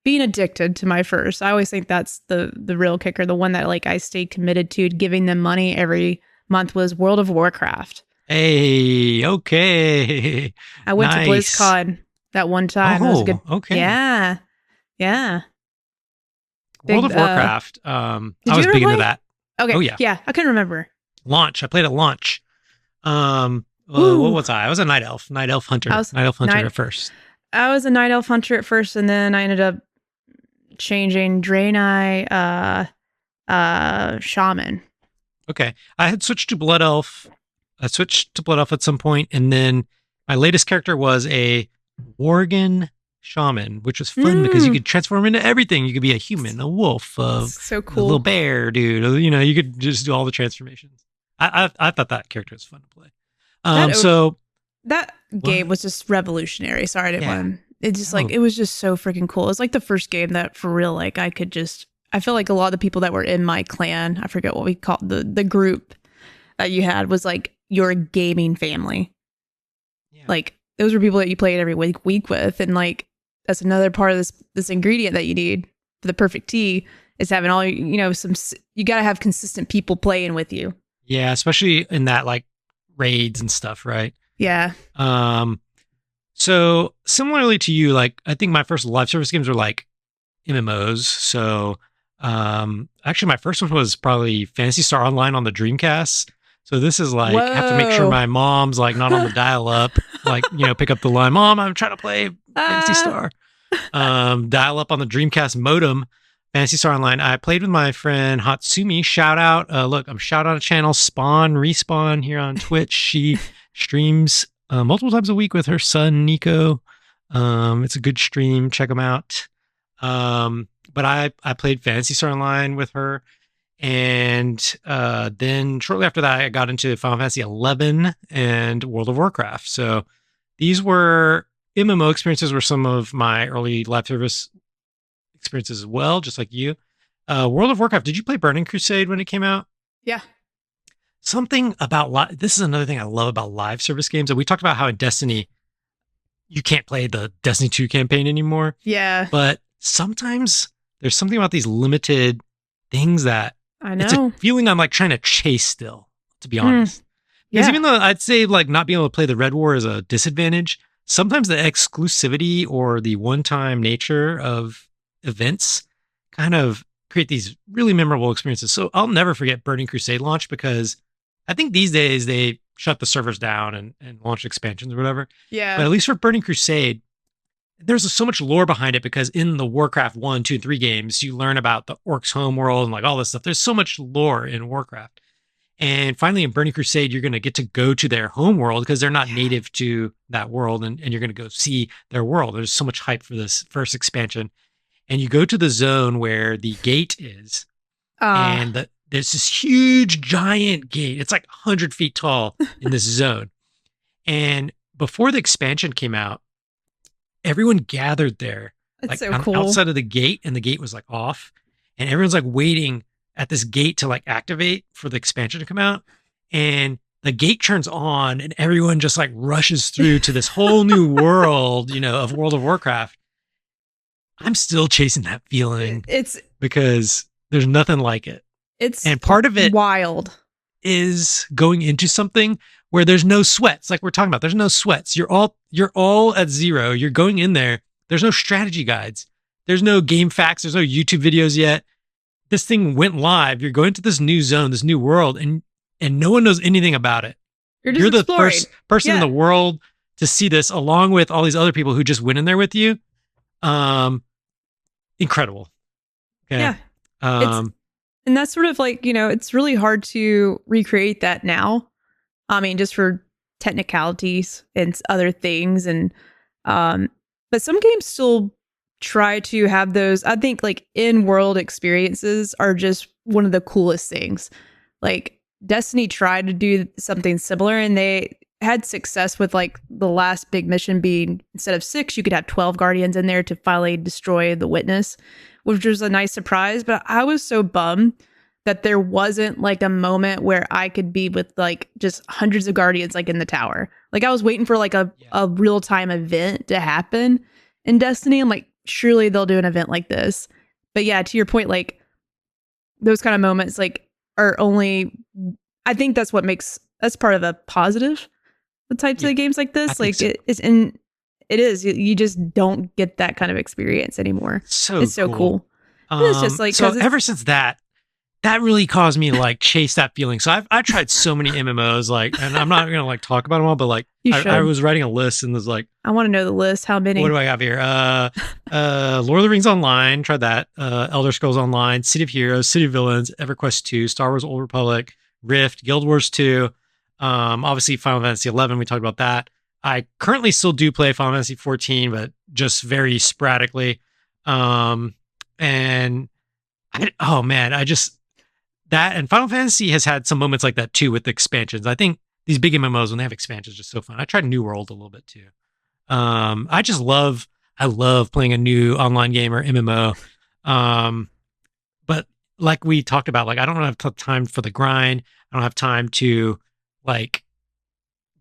being addicted to my first. I always think that's the real kicker. The one that like I stayed committed to giving them money every month was World of Warcraft. Hey, okay. I went to BlizzCon that one time. Oh, it was a good. Okay. Yeah. World of Warcraft. I was big into that. Okay. Oh yeah. Yeah, I couldn't remember. Launch. I played at launch. What was I? I was a night elf hunter. At first. I was a night elf hunter at first, and then I ended up changing Draenei shaman. Okay. I had switched to blood elf. I switched to blood elf at some point, and then my latest character was a Worgen shaman, which was fun because you could transform into everything. You could be a human, a wolf, so cool, a little bear, dude. You know, you could just do all the transformations. I thought that character was fun to play. That So that game what? was just revolutionary. Sorry, I didn't Yeah. want. It just like Oh, it was just so freaking cool. It's like the first game that for real, like I could just. I feel like a lot of the people that were in my clan, I forget what we called the group that you had was like your gaming family. yeah. Like those were people that you played every week with, and like that's another part of this ingredient that you need for the perfect tea is having all some. You got to have consistent people playing with you. Yeah, especially in that like raids and stuff, right? Yeah. Um, so similarly to you, like I think my first live service games were like MMOs. So actually my first one was probably Fantasy Star Online on the Dreamcast. So this is like have to make sure Whoa. my mom's like not on the dial up, like, pick up the line, Mom, I'm trying to play Fantasy Ah. Star. Dial up on the Dreamcast modem, Fantasy Star Online. I played with my friend Hatsumi. Shout out. Look, I'm shout out a channel, Spawn Respawn here on Twitch. She streams multiple times a week with her son, Nico. It's a good stream. Check them out. But I played Fantasy Star Online with her. And then shortly after that, I got into Final Fantasy 11 and World of Warcraft. So these were MMO experiences were some of my early live service experiences as well, just like you. World of Warcraft, did you play Burning Crusade when it came out? Yeah. Something about this is another thing I love about live service games. And we talked about how in Destiny, you can't play the Destiny 2 campaign anymore. Yeah. But sometimes there's something about these limited things that I it's a know. feeling I'm like trying to chase still, to be honest. Because Yeah. even though I'd say like not being able to play the Red War is a disadvantage, sometimes the exclusivity or the one-time nature of events kind of create these really memorable experiences. So I'll never forget Burning Crusade launch because I think these days they shut the servers down and launch expansions or whatever. But Yeah. at least for Burning Crusade, there's so much lore behind it because in the Warcraft 1, 2, and 3 games, you learn about the Orcs homeworld and like all this stuff. There's so much lore in Warcraft. And finally, in Burning Crusade, you're going to get to go to their home world because they're not native to that world. And you're going to go see their world. There's so much hype for this first expansion. And you go to the zone where the gate is. And there's this huge, giant gate. It's like 100 feet tall in this zone. And before the expansion came out, everyone gathered there, It's like so cool. outside of the gate, and the gate was like off. And everyone's like waiting at this gate to like activate for the expansion to come out. And the gate turns on and everyone just like rushes through to this whole new world, of World of Warcraft. I'm still chasing that feeling It's because there's nothing like it. it's And part of it wild. is going into something where there's no sweats. Like we're talking about, there's no sweats. You're all at zero. You're going in there. There's no strategy guides. There's no game facts. There's no YouTube videos yet. This thing went live. You're going to this new zone, this new world, and no one knows anything about it. You're just You're the exploring. first person in Yeah. the world to see this, along with all these other people who just went in there with you. Incredible. Okay. Yeah. Um, And that's sort of like, it's really hard to recreate that now. I mean, just for technicalities and other things. And, but some games still try to have those. I think like in world experiences are just one of the coolest things. Like Destiny tried to do something similar and they had success with like the last big mission being instead of 6, you could have 12 guardians in there to finally destroy the witness, which was a nice surprise. But I was so bummed that there wasn't like a moment where I could be with like just hundreds of guardians like in the tower. Like I was waiting for like a real time event to happen in Destiny. I'm like, surely they'll do an event like this. But yeah, to your point, like those kind of moments like are only, I think that's part of a positive with types of games like this. Like so. it is, you just don't get that kind of experience anymore. It's so cool. It's just like, so ever since that really caused me to like chase that feeling. So I've tried so many MMOs, like, and I'm not gonna like talk about them all, but like I was writing a list and was like, I want to know the list. How many? What do I have here? Lord of the Rings Online, tried that. Elder Scrolls Online, City of Heroes, City of Villains, EverQuest 2, Star Wars Old Republic, Rift, Guild Wars 2, obviously Final Fantasy 11. We talked about that. I currently still do play Final Fantasy 14, but just very sporadically. And oh man, that and Final Fantasy has had some moments like that too with the expansions. I think these big MMOs when they have expansions are just so fun. I tried New World a little bit too. I love playing a new online game or MMO. But like we talked about, like I don't have time for the grind. I don't have time to like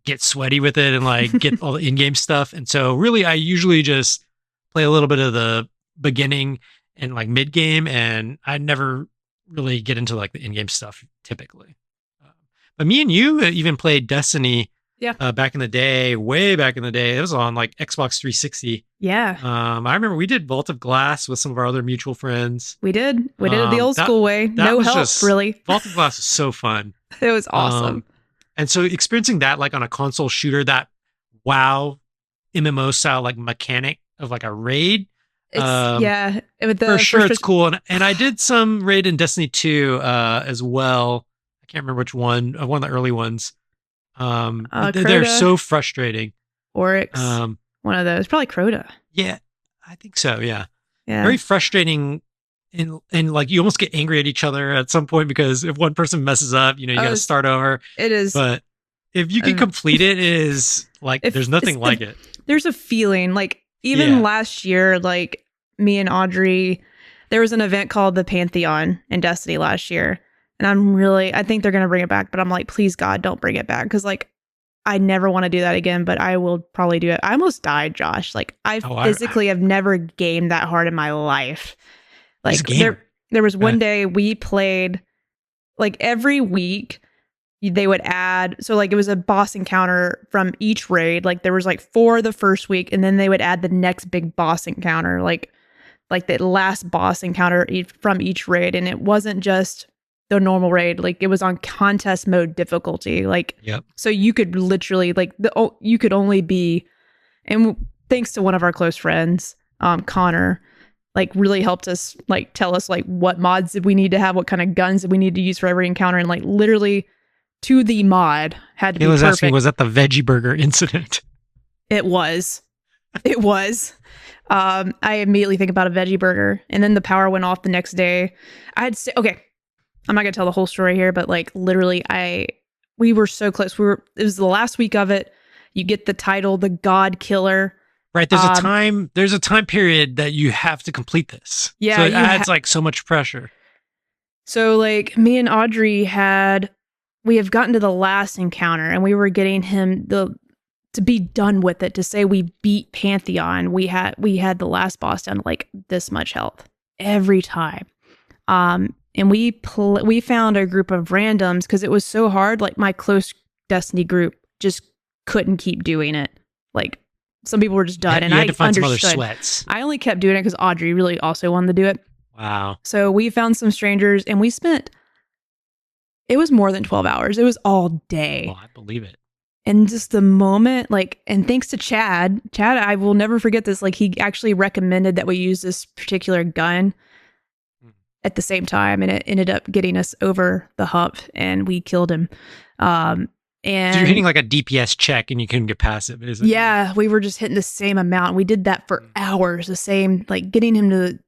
get sweaty with it and like get all the in-game stuff. And so really I usually just play a little bit of the beginning and like mid-game, and I never really get into like the in-game stuff typically. But me and you even played Destiny Yeah. Back in the day, way back in the day. It was on like Xbox 360. Yeah. I remember we did Vault of Glass with some of our other mutual friends. We did. We did it the old school way. No help, really. Vault of Glass was so fun. It was awesome. And so experiencing that like on a console shooter, that WoW MMO style like mechanic of like a raid. Yeah. For sure it's cool. And I did some raid in Destiny 2 as well. I can't remember which one of the early ones. They're so frustrating. Oryx. One of those. Probably Crota. Yeah, I think so. Yeah. Yeah. Very frustrating. And like you almost get angry at each other at some point because if one person messes up, you got to start over. It is. But if you can complete it, it is like there's nothing like it. There's a feeling like even last year, like me and Audrey, there was an event called the Pantheon in Destiny last year. And I think they're going to bring it back, but I'm like, please God, don't bring it back. Cause like, I never want to do that again, but I will probably do it. I almost died, Josh. Like I physically have never gamed that hard in my life. Like there was one day we played like every week they would add. So like it was a boss encounter from each raid. Like there was like 4 the first week, and then they would add the next big boss encounter, like the last boss encounter from each raid. And it wasn't just the normal raid, like it was on contest mode difficulty. Like, so you could literally like you could only be, and thanks to one of our close friends, Connor, like really helped us like tell us like what mods did we need to have, what kind of guns did we need to use for every encounter, and like literally to the mod had to be perfect. Asking, was that the veggie burger incident? It was. I immediately think about a veggie burger, and then the power went off the next day. Okay, I'm not gonna tell the whole story here, but like literally we were so close. It was the last week of it. You get the title, the God Killer. Right. There's a time period that you have to complete this. Yeah. So it adds like so much pressure. So like me and Audrey we have gotten to the last encounter, and we were getting him to be done with it, to say we beat Pantheon. We had the last boss down to like this much health every time. And we found a group of randoms because it was so hard. Like my close Destiny group just couldn't keep doing it. Like some people were just done, and I understood. Some other sweats. I only kept doing it because Audrey really also wanted to do it. Wow. So we found some strangers, and it was more than 12 hours. It was all day. Oh, I believe it. And just the moment, like, and thanks to Chad, I will never forget this. Like, he actually recommended that we use this particular gun at the same time, and it ended up getting us over the hump, and we killed him. And so you're hitting like a DPS check, and you couldn't get past it, basically. Yeah, we were just hitting the same amount. We did that for hours, the same, like getting him to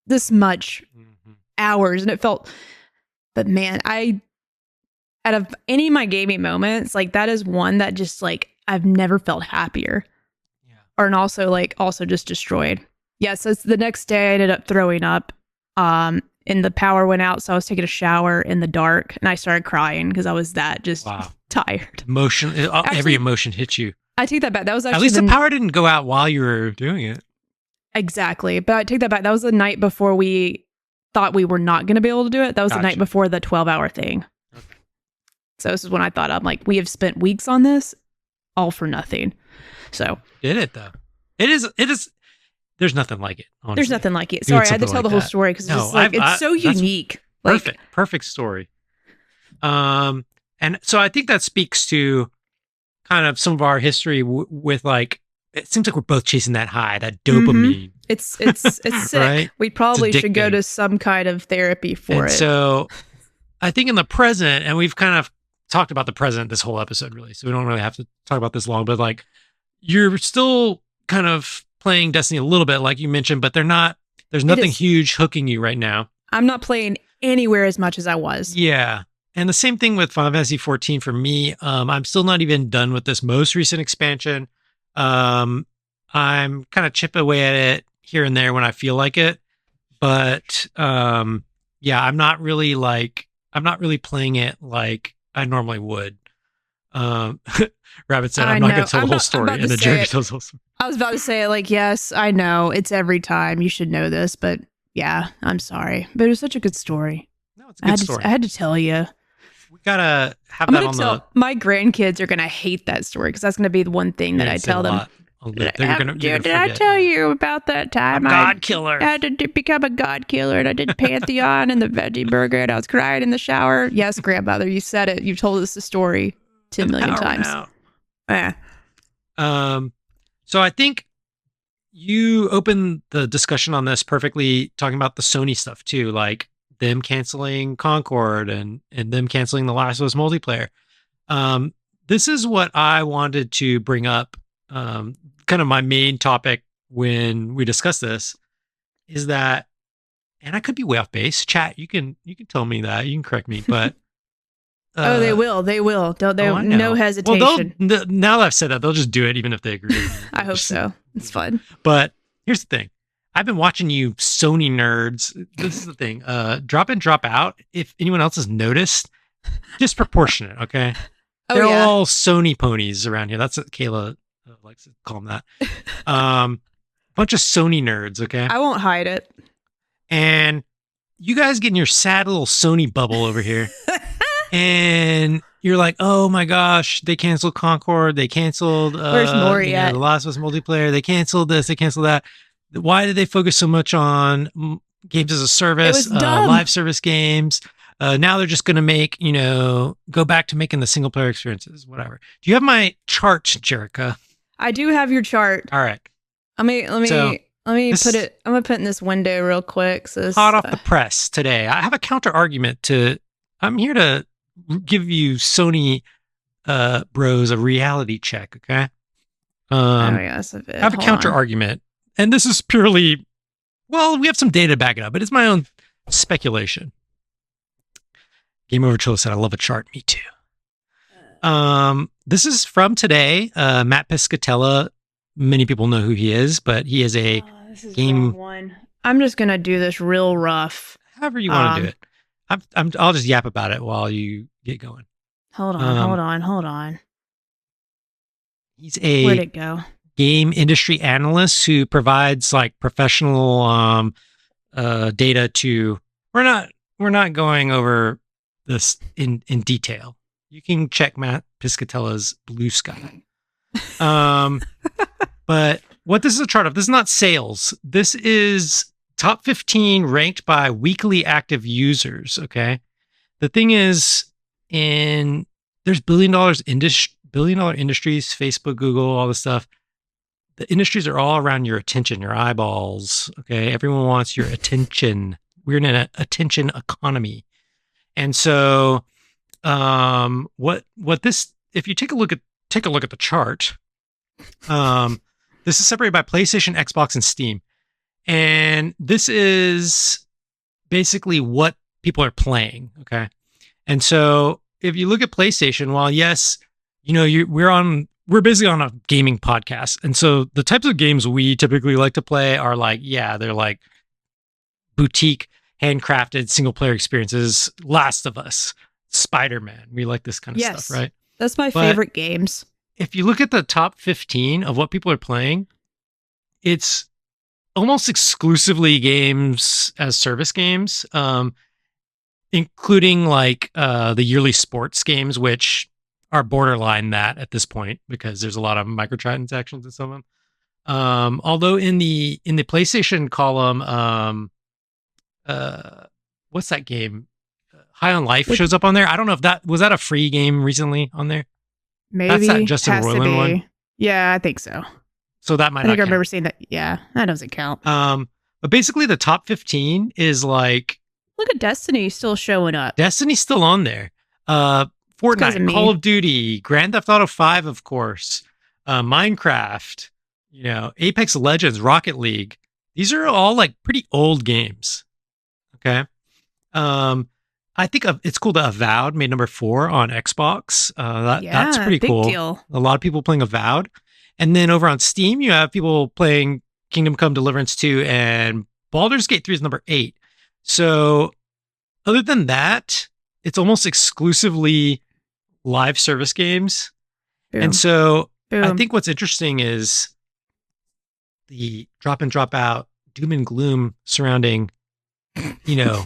this much hours, and it felt. But man, out of any of my gaming moments, like that is one that just like I've never felt happier. Yeah. And also just destroyed. Yeah, so it's the next day I ended up throwing up. And the power went out, so I was taking a shower in the dark, and I started crying because I was tired. Every emotion hit you. I take that back. That was actually at least the power didn't go out while you were doing it. Exactly, but I take that back. That was the night before we thought we were not going to be able to do it. That was the night before the 12-hour thing. Okay. So this is when I thought, I'm like, we have spent weeks on this, all for nothing. So did it though? It is. There's nothing like it. Honestly. There's nothing like it. Sorry, I had to tell the whole story because it's so unique. Perfect story. And so I think that speaks to kind of some of our history with like, it seems like we're both chasing that high, that dopamine. It's sick. Right? We probably should go to some kind of therapy for it. So I think in the present, and we've kind of talked about the present this whole episode really, so we don't really have to talk about this long, but like you're still kind of playing Destiny a little bit, like you mentioned, but there's nothing huge hooking you right now. I'm not playing anywhere as much as I was. Yeah. And the same thing with Final Fantasy 14 for me. I'm still not even done with this most recent expansion. Um, I'm kind of chip away at it here and there when I feel like it. But yeah, I'm not really playing it like I normally would. Um, Rabbit said, I I'm not going know. to tell the whole story. And then Jerica tells the whole story. I was about to say, like, yes, I know. It's every time. You should know this, but yeah, I'm sorry. But it was such a good story. No, it's a good story. I had to tell you. We got to have that on the... My grandkids are going to hate that story because that's going to be the one thing that I tell them. Did I tell you about that time God killer? I had to become a god killer and I did Pantheon and the veggie burger and I was crying in the shower? Yes, grandmother, you said it. You've told us the story 10 million times. So I think you opened the discussion on this perfectly, talking about the Sony stuff too, like them canceling Concord and them canceling the Last of Us multiplayer. This is what I wanted to bring up. Kind of my main topic when we discuss this is that, and I could be way off base. Chat, you can tell me that. You can correct me, but they will. Don't they? No hesitation. Well, now that I've said that, they'll just do it, even if they agree. I hope so. It's fun. But here's the thing: I've been watching you Sony nerds. This is the thing: drop in, drop out. If anyone else has noticed, disproportionate. Okay, they're all Sony ponies around here. That's what Kayla likes to call them that. Bunch of Sony nerds. Okay, I won't hide it. And you guys get in your sad little Sony bubble over here. And you're like, oh my gosh, they canceled Concord. They canceled Where's Nori at? The Last of Us multiplayer. They canceled this. They canceled that. Why did they focus so much on games as a service, live service games? Now they're just going to make, go back to making the single player experiences, whatever. Do you have my chart, Jerica? I do have your chart. All right. Let me put it. I'm going to put it in this window real quick. So hot off the press today. I have a counter argument I'm here to give you Sony bros a reality check, okay? That's a bit. I have a counter argument, and this is purely, well, we have some data to back it up, but it's my own speculation. Game Over Chilla said, I love a chart. Me too. This is from today. Matt Piscatella, many people know who he is, but he is a game one. I'm just going to do this real rough. However you want to do it. I'll just yap about it while you get going. Hold on. He's a Where'd it go? Game industry analyst who provides like professional data to. We're not going over this in detail. You can check Matt Piscatella's Blue Sky. But what this is a chart of, this is not sales. This is top 15 ranked by weekly active users. Okay. The thing is, there's billion dollar industries, Facebook, Google, all this stuff. The industries are all around your attention, your eyeballs. Okay. Everyone wants your attention. We're in an attention economy. And so, if you take a look at the chart, this is separated by PlayStation, Xbox, and Steam. And this is basically what people are playing. Okay. And so if you look at PlayStation, while yes, we're basically on a gaming podcast. And so the types of games we typically like to play are like, they're like boutique, handcrafted single player experiences. Last of Us, Spider-Man. We like this kind of stuff, right? That's my favorite games. If you look at the top 15 of what people are playing, it's almost exclusively games as service games, including like the yearly sports games, which are borderline that at this point because there's a lot of microtransactions in some of them. Although in the PlayStation column, what's that game? High on Life shows up on there. I don't know if that was a free game recently on there. Maybe that's that Justin Roiland one. Yeah, I think so. So that might. I remember seeing that. Yeah, that doesn't count. But basically, the top 15 is like. Look at Destiny still showing up. Destiny's still on there. Fortnite, Call of Duty, Grand Theft Auto 5, of course, Minecraft, Apex Legends, Rocket League. These are all like pretty old games. Okay. Um, I think it's cool that Avowed made number 4 on Xbox. That's Yeah, pretty big cool. deal. A lot of people playing Avowed, and then over on Steam, you have people playing Kingdom Come Deliverance 2 and Baldur's Gate 3 is number 8. So other than that, it's almost exclusively live service games. And Boom. so I Boom. think what's interesting is the drop in, drop out, doom and gloom surrounding, you know,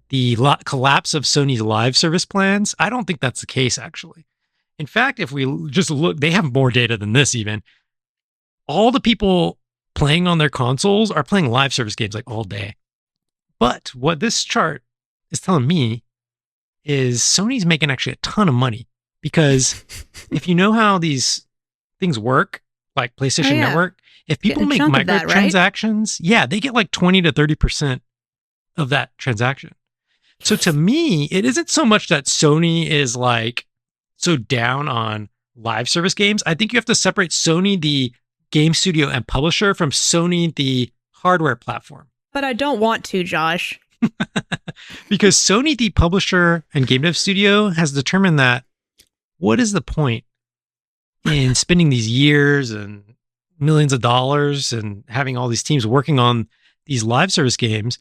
the collapse of Sony's live service plans. I don't think that's the case, actually. In fact, if we just look, they have more data than this even. All the people playing on their consoles are playing live service games like all day. But what this chart is telling me is Sony's making actually a ton of money because if you know how these things work, like PlayStation yeah. Network, if people Getting a make chunk of that, right? microtransactions, yeah, they get like 20 to 30% of that transaction. So to me, it isn't so much that Sony is like so down on live service games. I think you have to separate Sony, the game studio and publisher, from Sony, the hardware platform. But I don't want to, Josh. Because Sony, the publisher and game dev studio, has determined that what is the point in spending these years and millions of dollars and having all these teams working on these live service games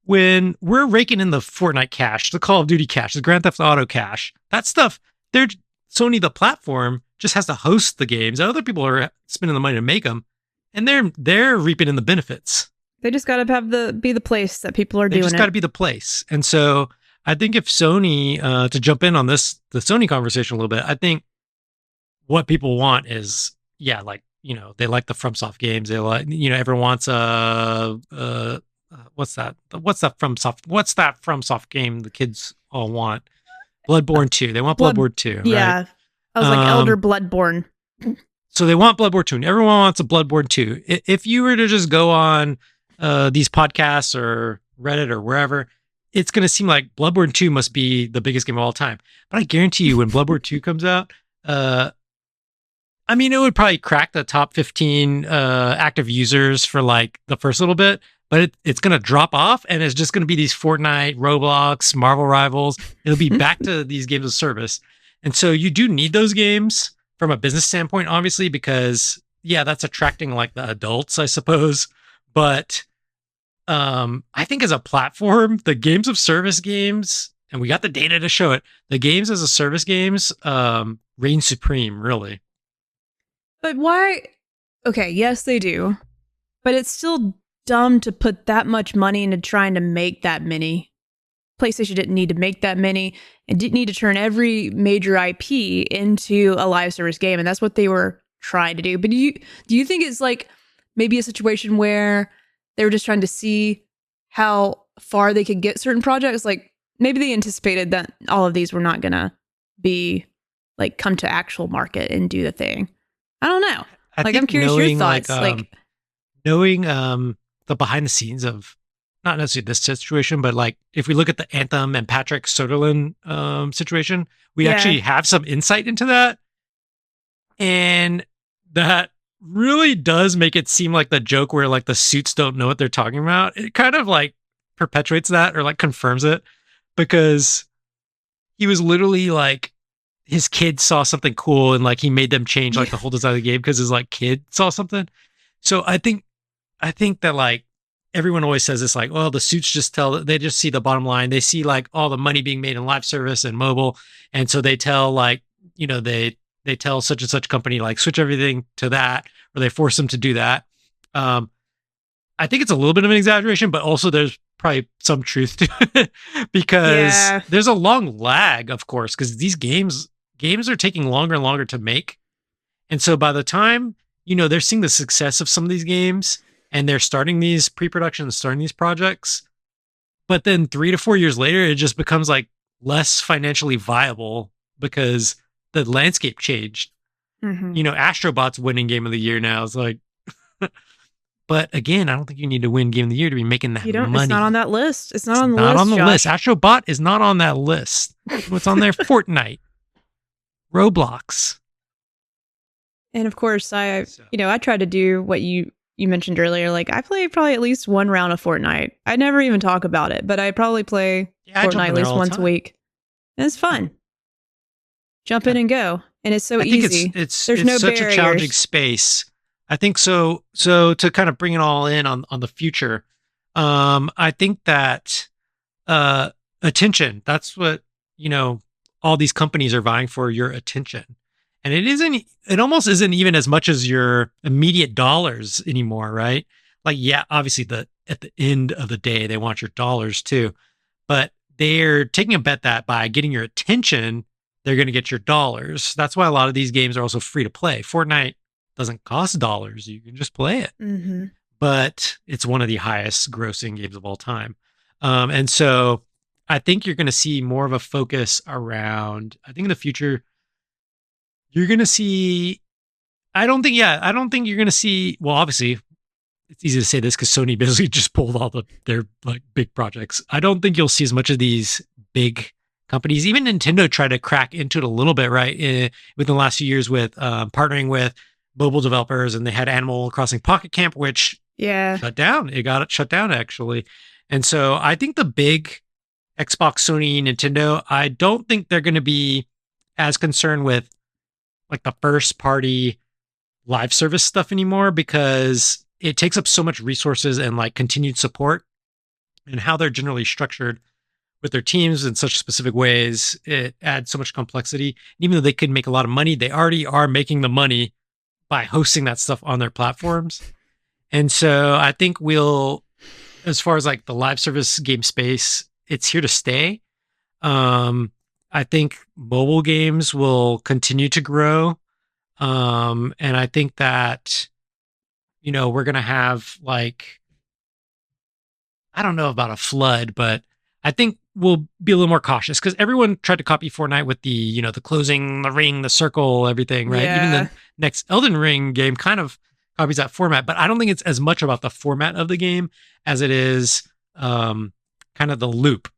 when we're raking in the Fortnite cash, the Call of Duty cash, the Grand Theft Auto cash, that stuff. They're Sony, the platform, just has to host the games. Other people are spending the money to make them, and they're reaping in the benefits. They just got to have be the place that people are doing. They just got to be the place. And so I think if Sony, to jump in on the Sony conversation a little bit, I think what people want is, yeah, like, they like the FromSoft games. They like, everyone wants what's that FromSoft game the kids all want? Bloodborne 2. They want Bloodborne 2, right? Yeah. I was like Elder Bloodborne. So they want Bloodborne 2. And everyone wants a Bloodborne 2. If you were to just go on these podcasts or Reddit or wherever, it's going to seem like Bloodborne 2 must be the biggest game of all time. But I guarantee you when Bloodborne 2 comes out, I mean, it would probably crack the top 15 active users for like the first little bit, but it's going to drop off and it's just going to be these Fortnite, Roblox, Marvel Rivals. It'll be back to these games of service. And so you do need those games from a business standpoint, obviously, because, yeah, that's attracting like the adults, I suppose. But I think as a platform, the games of service games, and we got the data to show it, the games as a service games reign supreme, really. But why? Okay, yes, they do. But it's still dumb to put that much money into trying to make that many. PlayStation didn't need to make that many and didn't need to turn every major IP into a live service game. And that's what they were trying to do. But do you think it's like maybe a situation where they were just trying to see how far they could get certain projects? Like maybe they anticipated that all of these were not going to be like come to actual market and do the thing. I don't know. I'm curious your thoughts. Knowing the behind the scenes of not necessarily this situation, but like if we look at the Anthem and Patrick Soderlund situation, we actually have some insight into that. And that really does make it seem like the joke where like the suits don't know what they're talking about. It kind of like perpetuates that or like confirms it because he was literally like, his kid saw something cool and like he made them change like the whole design of the game because his like kid saw something. So I think that like everyone always says this like, well, the suits they just see the bottom line. They see like all the money being made in live service and mobile. And so they tell like, they tell such and such company, like switch everything to that, or they force them to do that. I think it's a little bit of an exaggeration, but also there's probably some truth to it because there's a long lag, of course, because these games are taking longer and longer to make. And so by the time, they're seeing the success of some of these games and they're starting these pre-production, starting these projects, but then 3 to 4 years later, it just becomes like less financially viable because the landscape changed. Mm-hmm. Astrobot's winning game of the year now. It's like, but again, I don't think you need to win game of the year to be making that money. It's not on that list. It's not on the list. Astrobot is not on that list. What's on there? Fortnite, Roblox. And of course, I tried to do what you mentioned earlier. Like I play probably at least one round of Fortnite. I never even talk about it, but I probably play Yeah, I jump Fortnite in at there least all the once a time. week. And it's Yeah, fun. Jump in yeah. and go. And it's so I think it's easy. it's There's it's no such a challenging barriers. space. I think so. So to kind of bring it all in on the future, I think that uh, attention. That's what you know. All these companies are vying for your attention, and it isn't. It almost isn't even as much as your immediate dollars anymore, right? Like, yeah, obviously the at the end of the day, they want your dollars too, but they're taking a bet that by getting your attention, they're going to get your dollars. That's why a lot of these games are also free to play. Fortnite doesn't cost dollars; you can just play it, Mm-hmm. but it's one of the highest grossing games of all time. And so I think you're going to see more of a focus around, I think in the future, you're going to see, I don't think you're going to see, well, obviously, it's easy to say this because Sony basically just pulled all their like big projects. I don't think you'll see as much of these big companies. Even Nintendo tried to crack into it a little bit, right? Within the last few years with partnering with mobile developers, and they had Animal Crossing Pocket Camp, which Yeah. shut down. It got it shut down actually. And so I think the big Xbox, Sony, Nintendo, I don't think they're going to be as concerned with like the first party live service stuff anymore because it takes up so much resources and like continued support, and how they're generally structured with their teams in such specific ways. It adds so much complexity. And even though they could make a lot of money, they already are making the money by hosting that stuff on their platforms. And so I think we'll, as far as like the live service game space, it's here to stay. Um, I think mobile games will continue to grow. And I think that, we're going to have like, I don't know about a flood, but I think we'll be a little more cautious because everyone tried to copy Fortnite with the closing, the ring, the circle, everything, right? Even Yeah. the next Elden Ring game kind of copies that format, but I don't think it's as much about the format of the game as it is kind of the loop.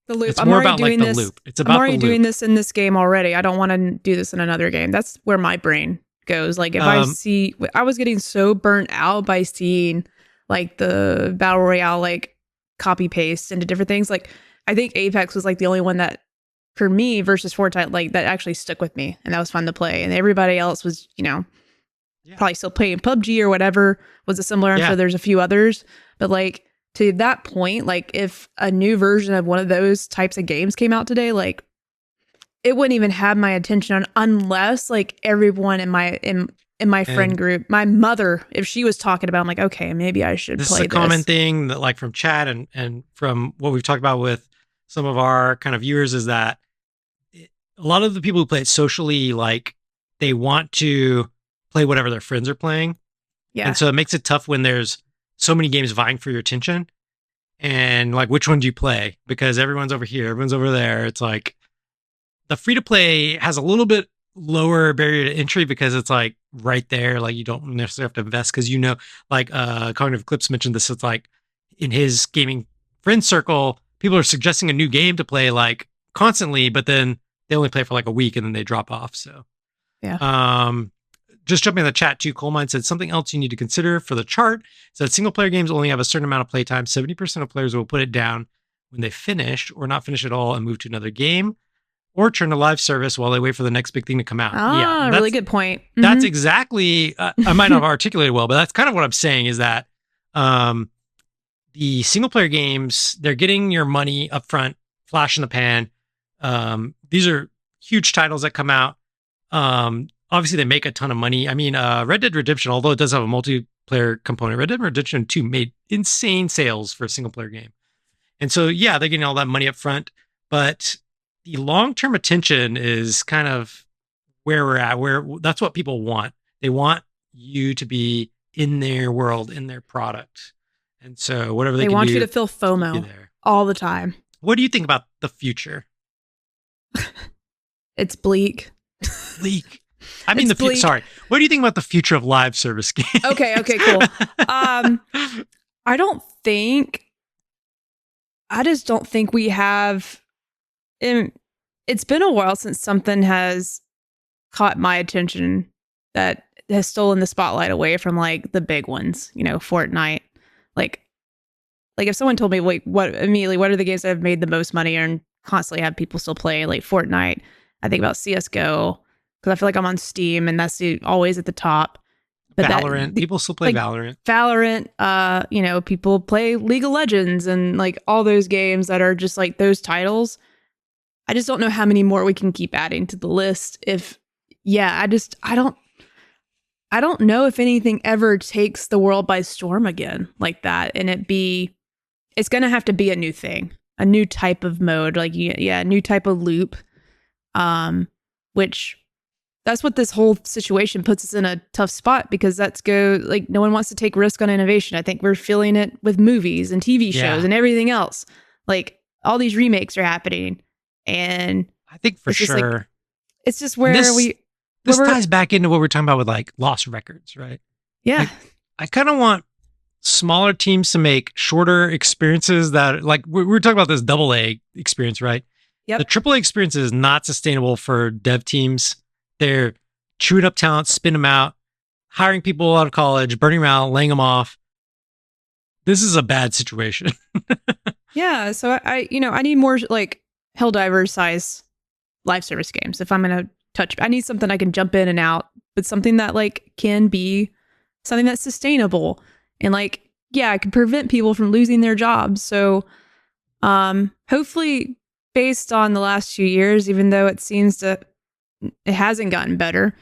The loop. It's more about like the loop. It's I'm about the already doing loop. this in this game already. I don't want to do this in another game. That's where my brain goes. Like if I Um, see, I was getting so burnt out by seeing like the battle royale like copy paste into different things. Like I think Apex was like the only one that for me versus Fortnite like that actually stuck with me and that was fun to play. And everybody else was yeah, probably still playing PUBG or whatever was a similar. I'm yeah. sure there's a few others, but like to that point, like if a new version of one of those types of games came out today, like it wouldn't even have my attention on unless like everyone in my friend And group, my mother, if she was talking about, it, I'm like, okay, maybe I should this is play a common this. thing that like from chat and from what we've talked about with some of our kind of viewers is that a lot of the people who play it socially, like they want to play whatever their friends are playing. And Yeah, so it makes it tough when there's so many games vying for your attention. And like, which one do you play? Because everyone's over here, everyone's over there. It's like the free to play has a little bit lower barrier to entry because it's like right there. Like you don't necessarily have to invest because like Cognitive Clips mentioned this. It's like in his gaming friend circle, people are suggesting a new game to play like constantly, but then they only play for like a week and then they drop off. So yeah. um just jumping in the chat too, Colemine said something else you need to consider for the chart is that single player games only have a certain amount of playtime. 70% of players will put it down when they finish or not finish at all and move to another game or turn to live service while they wait for the next big thing to come out. Yeah, Ah, really good point. that's exactly. I might not have articulated well, but that's kind of what I'm saying is that um, the single player games they're getting your money up front, flash in the pan. These are huge titles that come out. Obviously, they make a ton of money. I mean, Red Dead Redemption, although it does have a multiplayer component, Red Dead Redemption 2 made insane sales for a single player game. And so, yeah, they're getting all that money up front, but the long term attention is kind of where we're at, where that's what people want. They want you to be in their world, in their product. And so, whatever they They can want you do to feel to keep you FOMO there. all the time. What do you think about the future? It's bleak. Bleak. I mean, It's bleak. sorry. What do you think about the future of live service games? Okay, cool. I don't think I just don't think we have it's been a while since something has caught my attention that has stolen the spotlight away from like the big ones, Fortnite. Like like if someone told me, wait, what immediately, what are the games that have made the most money and constantly have people still play, like Fortnite, I think about CSGO, because I feel like I'm on Steam and that's always at the top. But Valorant. People still play like Valorant. Valorant, people play League of Legends and like all those games that are just like those titles. I just don't know how many more we can keep adding to the list. I don't know if anything ever takes the world by storm again like that, and it's going to have to be a new thing, a new type of mode, like a new type of loop, which that's what this whole situation puts us in a tough spot, because no one wants to take risk on innovation. I think we're feeling it with movies and TV shows and everything else. Like all these remakes are happening, and I think for sure. Like, it's just where this ties back into what we're talking about with like lost records, right? Yeah. Like, I kind of want smaller teams to make shorter experiences that, like, we're talking about this AA experience, right? Yep. The AAA experience is not sustainable for dev teams. They're chewing up talent, spin them out, hiring people out of college, burning them out, laying them off. This is a bad situation. Yeah. So I need more like Helldivers size live service games. If I'm going to I need something I can jump in and out, but something that like can be something that's sustainable and like, yeah, I can prevent people from losing their jobs. So, hopefully based on the last few years, even though it seems that it hasn't gotten better,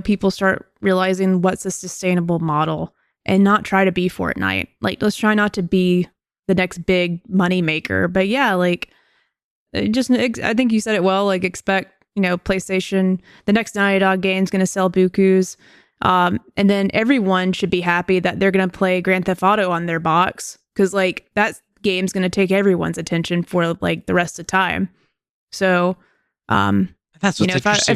people start realizing what's a sustainable model and not try to be Fortnite. Like, let's try not to be the next big money maker. But yeah, like I think you said it well, like expect, PlayStation, the next Naughty Dog game is going to sell bukus. And then everyone should be happy that they're going to play Grand Theft Auto on their box, because like that game's going to take everyone's attention for like the rest of time. So, that's what's interesting,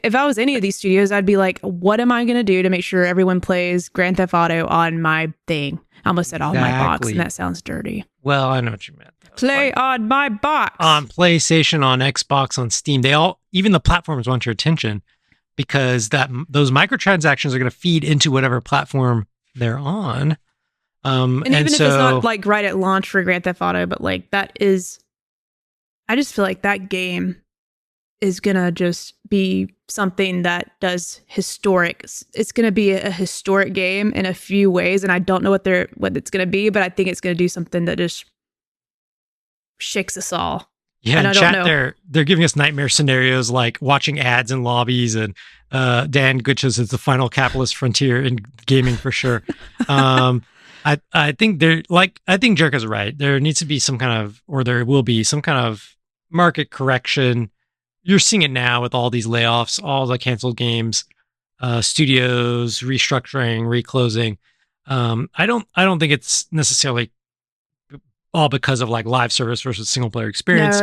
if I was any of these studios, I'd be like, what am I going to do to make sure everyone plays Grand Theft Auto on my thing? I almost said on my box, and that sounds dirty. Well, I know what you meant. Play on my box. On PlayStation, on Xbox, on Steam, even the platforms want your attention, because those microtransactions are going to feed into whatever platform they're on. And even if it's not like right at launch for Grand Theft Auto, but like I just feel like that game is going to just be something that does historic. It's going to be a historic game in a few ways. And I don't know what it's going to be, but I think it's going to do something that just shakes us all. Yeah, in chat, they're giving us nightmare scenarios like watching ads in lobbies, and Dan Gutches is the final capitalist frontier in gaming for sure. I think I think Jerica's right. There needs to be there will be some kind of market correction. You're seeing it now with all these layoffs, all the canceled games, studios restructuring, reclosing. I don't think it's necessarily all because of like live service versus single player experience,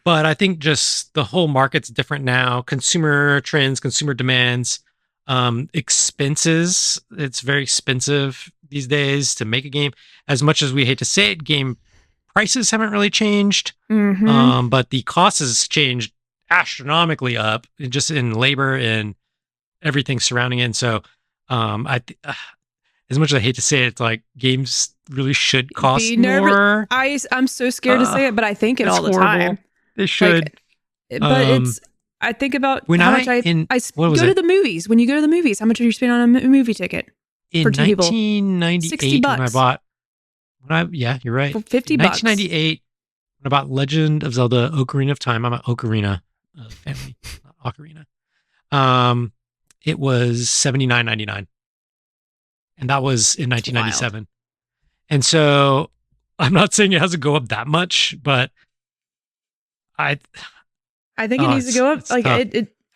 but I think just the whole market's different now. Consumer trends, consumer demands, expenses. It's very expensive these days to make a game. As much as we hate to say it, game prices haven't really changed, but the cost has changed astronomically up, just in labor and everything surrounding it. And so, as much as I hate to say it, it's like games really should cost more. I'm so scared to say it, but I think it all the time. They should. But I think about how much I go to the movies. When you go to the movies, how much are you spending on a movie ticket? In 1998, when I bought, you're right. For $50. 1998, when I bought Legend of Zelda: Ocarina of Time. I'm an Ocarina family, not Ocarina. It was $79.99. And that was in 1997. And so I'm not saying it has to go up that much, but I think it needs to go up. Like I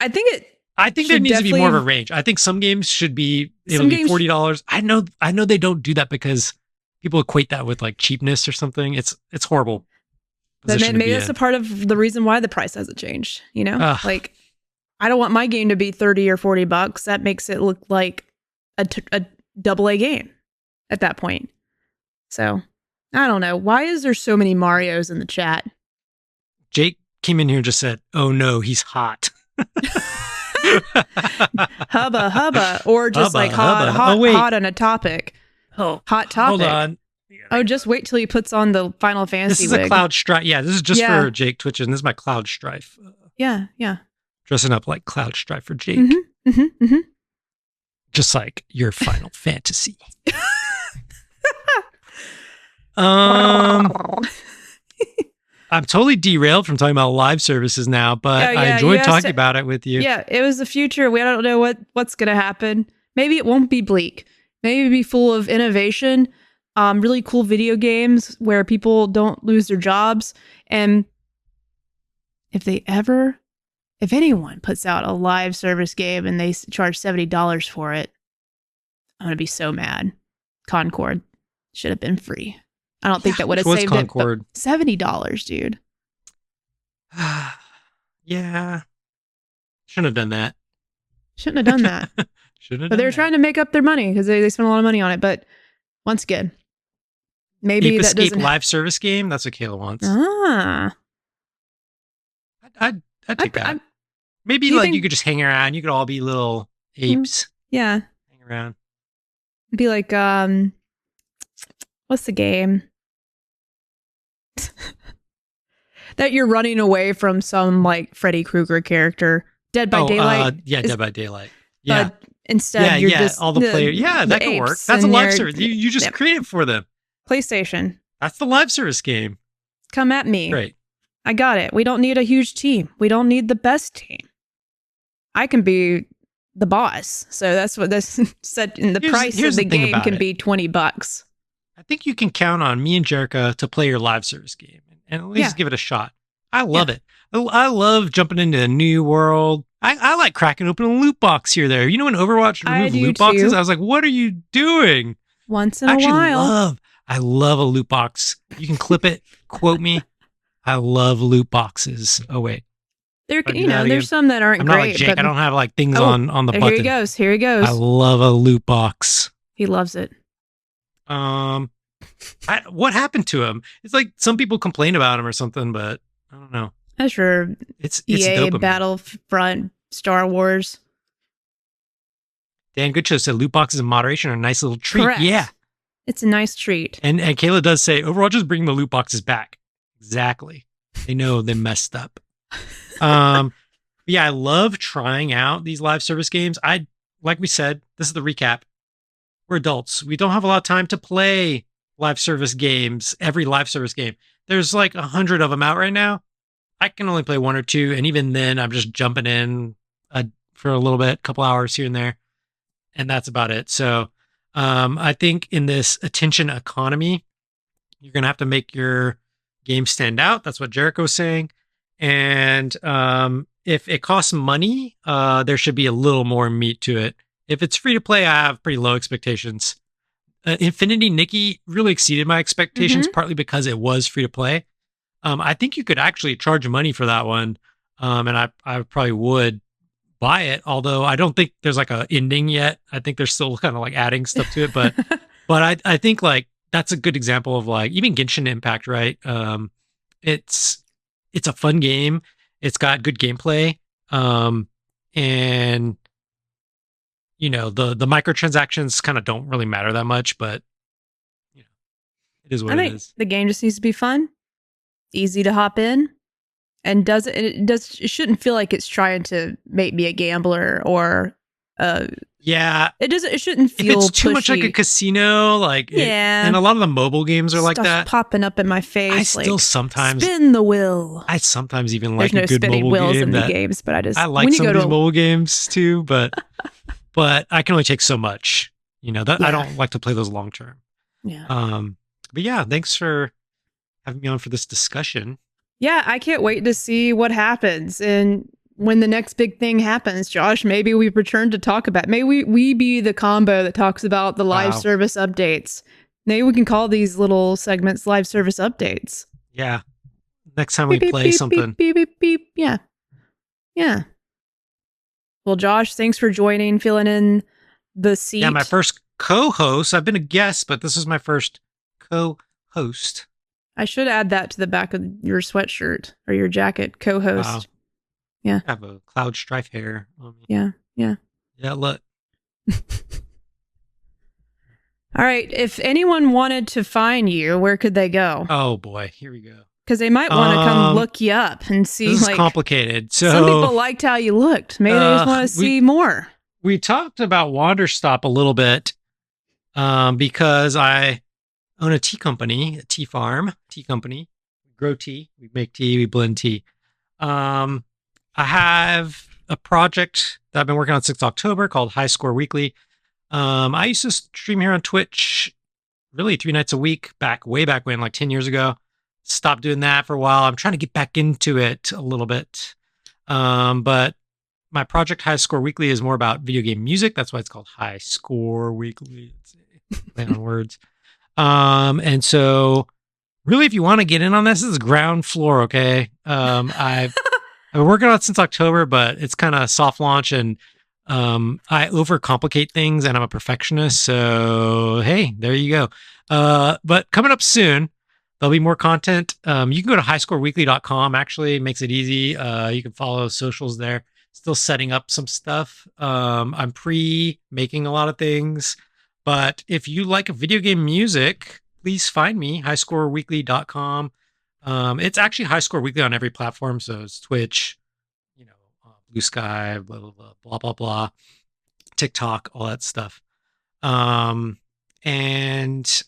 think there needs to be more of a range. I think some games should be $40. I know they don't do that because people equate that with like cheapness or something. It's horrible. But maybe that's a part of the reason why the price hasn't changed. Like I don't want my game to be $30 or $40. That makes it look like a AA game at that point. So I don't know. Why is there so many Marios in the chat? Jake came in here and just said, "Oh no, he's hot." hubba, or just hubba, like hot on a topic. Oh, hot topic. Hold on. Oh, just wait till he puts on the Final This Fantasy is wig. a Cloud Strife. Yeah, this is just Yeah. for Jake Twitch, and this is my Cloud Strife. Yeah, yeah. Dressing up like Cloud Strife for Jake. Mm-hmm, mm-hmm, mm-hmm. Just like your Final Fantasy. I'm totally derailed from talking about live services now, but I enjoyed talking about it with you. Yeah, it was the future. We don't know what's going to happen. Maybe it won't be bleak. Maybe it'll be full of innovation, really cool video games where people don't lose their jobs. And if anyone puts out a live service game and they charge $70 for it, I'm going to be so mad. Concord should have been free. I don't think that would have saved Concord? it. $70, dude. Yeah. Shouldn't have done that. Shouldn't have done that. But they were trying to make up their money because they spent a lot of money on it. But once again, maybe Ape that Escape doesn't live service game. That's what Kayla wants. I'd take that. Maybe like you could just hang around. You could all be little apes. Yeah. Hang around. Be like, what's the game? That you're running away from some like Freddy Krueger character. Dead by Daylight. Dead by Daylight. Yeah. But instead, you're just all the players. Yeah, that could work. That's a live service. You just create it for them. PlayStation. That's the live service game. Come at me. Great. I got it. We don't need a huge team. We don't need the best team. I can be the boss. So that's what this said. In the price of the game can be $20. I think you can count on me and Jerica to play your live service game and at least give it a shot. I love it. I love jumping into a new world. I like cracking open a loot box here or there. You know, when Overwatch removed loot boxes, I was like, what are you doing? Once in a while. I love a loot box. You can clip it, quote me. I love loot boxes. Oh, wait. There's some that aren't I'm great. Not like Jake. I don't have like things on the button. Here he goes. Here he goes. I love a loot box. He loves it. What happened to him? It's like some people complain about him or something, but I don't know. That's for it's EA, dopamine. Battlefront, Star Wars. Dan Goodshow said loot boxes in moderation are a nice little treat. Correct. Yeah. It's a nice treat. And Kayla does say Overwatch is bringing the loot boxes back. Exactly. They know they messed up. Yeah, I love trying out these live service games. Like we said, this is the recap. We're adults. We don't have a lot of time to play live service games, every live service game. There's like 100 of them out right now. I can only play one or two. And even then I'm just jumping in for a little bit, couple hours here and there. And that's about it. So, I think in this attention economy, you're going to have to make your game stand out. That's what Jerica was saying. And if it costs money, there should be a little more meat to it. If it's free to play, I have pretty low expectations. Infinity Nikki really exceeded my expectations, partly because it was free to play. I think you could actually charge money for that one. And I probably would buy it, although I don't think there's like a ending yet. I think they're still kind of like adding stuff to it, but I think like that's a good example of like even Genshin Impact, right? It's a fun game. It's got good gameplay. And you know, the microtransactions kind of don't really matter that much, but you know, it is what it is. The game just needs to be fun, easy to hop in, and it shouldn't feel like it's trying to make me a gambler or it shouldn't feel if it's too pushy. Much like a casino, like and a lot of the mobile games are like that. Popping up in my face. I still sometimes spin the wheel. I sometimes even like There's a good mobile wheels game in the games, but I like some of these mobile games too, but but I can only take so much. You know, I don't like to play those long term. Yeah. But yeah, thanks for having me on for this discussion. Yeah, I can't wait to see what happens. And when the next big thing happens, Josh, maybe we return to talk about, maybe we be the combo that talks about the live service updates. Maybe we can call these little segments live service updates. Yeah. Next time we play something. Beep, beep, beep. Yeah. Yeah. Well, Josh, thanks for joining, filling in the seat. Yeah, my first co-host. I've been a guest, but this is my first co-host. I should add that to the back of your sweatshirt or your jacket, co-host. Wow. Yeah. I have a Cloud Strife hair on me. Yeah. Yeah. Yeah, look. All right. If anyone wanted to find you, where could they go? Oh boy, here we go. Because they might want to come look you up and see. This is like complicated. So some people liked how you looked. Maybe they just want to see more. We talked about Wanderstop a little bit because I own a tea company, a tea farm, tea company. We grow tea, we make tea, we blend tea. I have a project that I've been working on since October called High Score Weekly. I used to stream here on Twitch really 3 nights a week way back when, like 10 years ago. Stopped doing that for a while. I'm trying to get back into it a little bit. But my project High Score Weekly is more about video game music. That's why it's called High Score Weekly. Play on words. And so really, if you want to get in on this is ground floor. Okay. I've been working on it since October, but it's kind of soft launch and I overcomplicate things and I'm a perfectionist. So, hey, there you go. But coming up soon, there'll be more content. You can go to highscoreweekly.com. Actually, makes it easy. You can follow socials there. Still setting up some stuff. I'm making a lot of things. But if you like video game music, please find me, highscoreweekly.com. It's actually High Score Weekly on every platform. So it's Twitch, Blue Sky, blah, blah, blah, blah, blah, blah, TikTok, all that stuff. And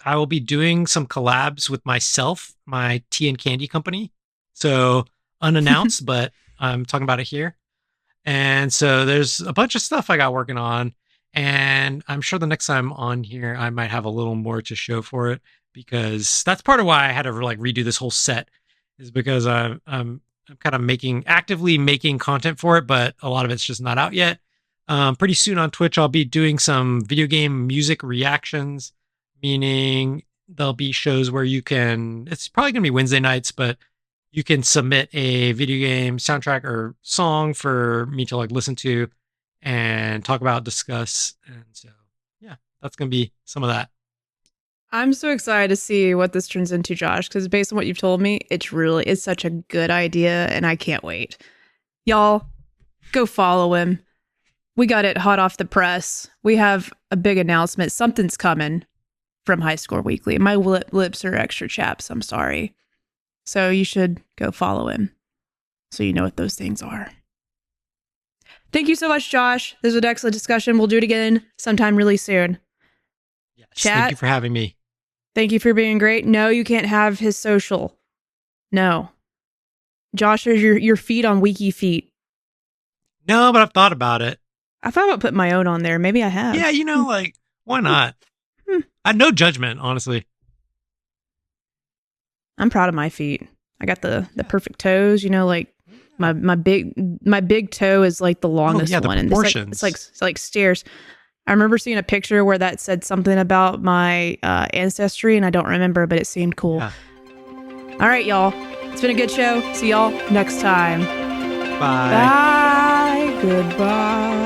I will be doing some collabs with myself, my tea and candy company. So unannounced, but I'm talking about it here. And so there's a bunch of stuff I got working on. And I'm sure the next time on here, I might have a little more to show for it because that's part of why I had to like redo this whole set is because I'm kind of actively making content for it, but a lot of it's just not out yet. Pretty soon on Twitch, I'll be doing some video game music reactions, meaning there'll be shows where it's probably going to be Wednesday nights, but you can submit a video game soundtrack or song for me to like listen to and talk about, discuss. And so, yeah, that's going to be some of that. I'm so excited to see what this turns into, Josh, because based on what you've told me, it's such a good idea and I can't wait. Y'all, go follow him. We got it hot off the press. We have a big announcement. Something's coming from High Score Weekly. My lips are extra chaps. I'm sorry. So you should go follow him so you know what those things are. Thank you so much, Josh. This was an excellent discussion. We'll do it again sometime really soon. Yes, Chat. Thank you for having me. Thank you for being great. No, you can't have his social. No. Josh, is your feet on Wiki Feet. No, but I've thought about it. I thought about putting my own on there. Maybe I have. Yeah, like, why not? I had no judgment, honestly. I'm proud of my feet. I got the perfect toes, like my big toe is like the longest one. And it's like stairs. I remember seeing a picture where that said something about my ancestry, and I don't remember, but it seemed cool. Yeah. All right, y'all. It's been a good show. See y'all next time. Bye. Bye. Goodbye.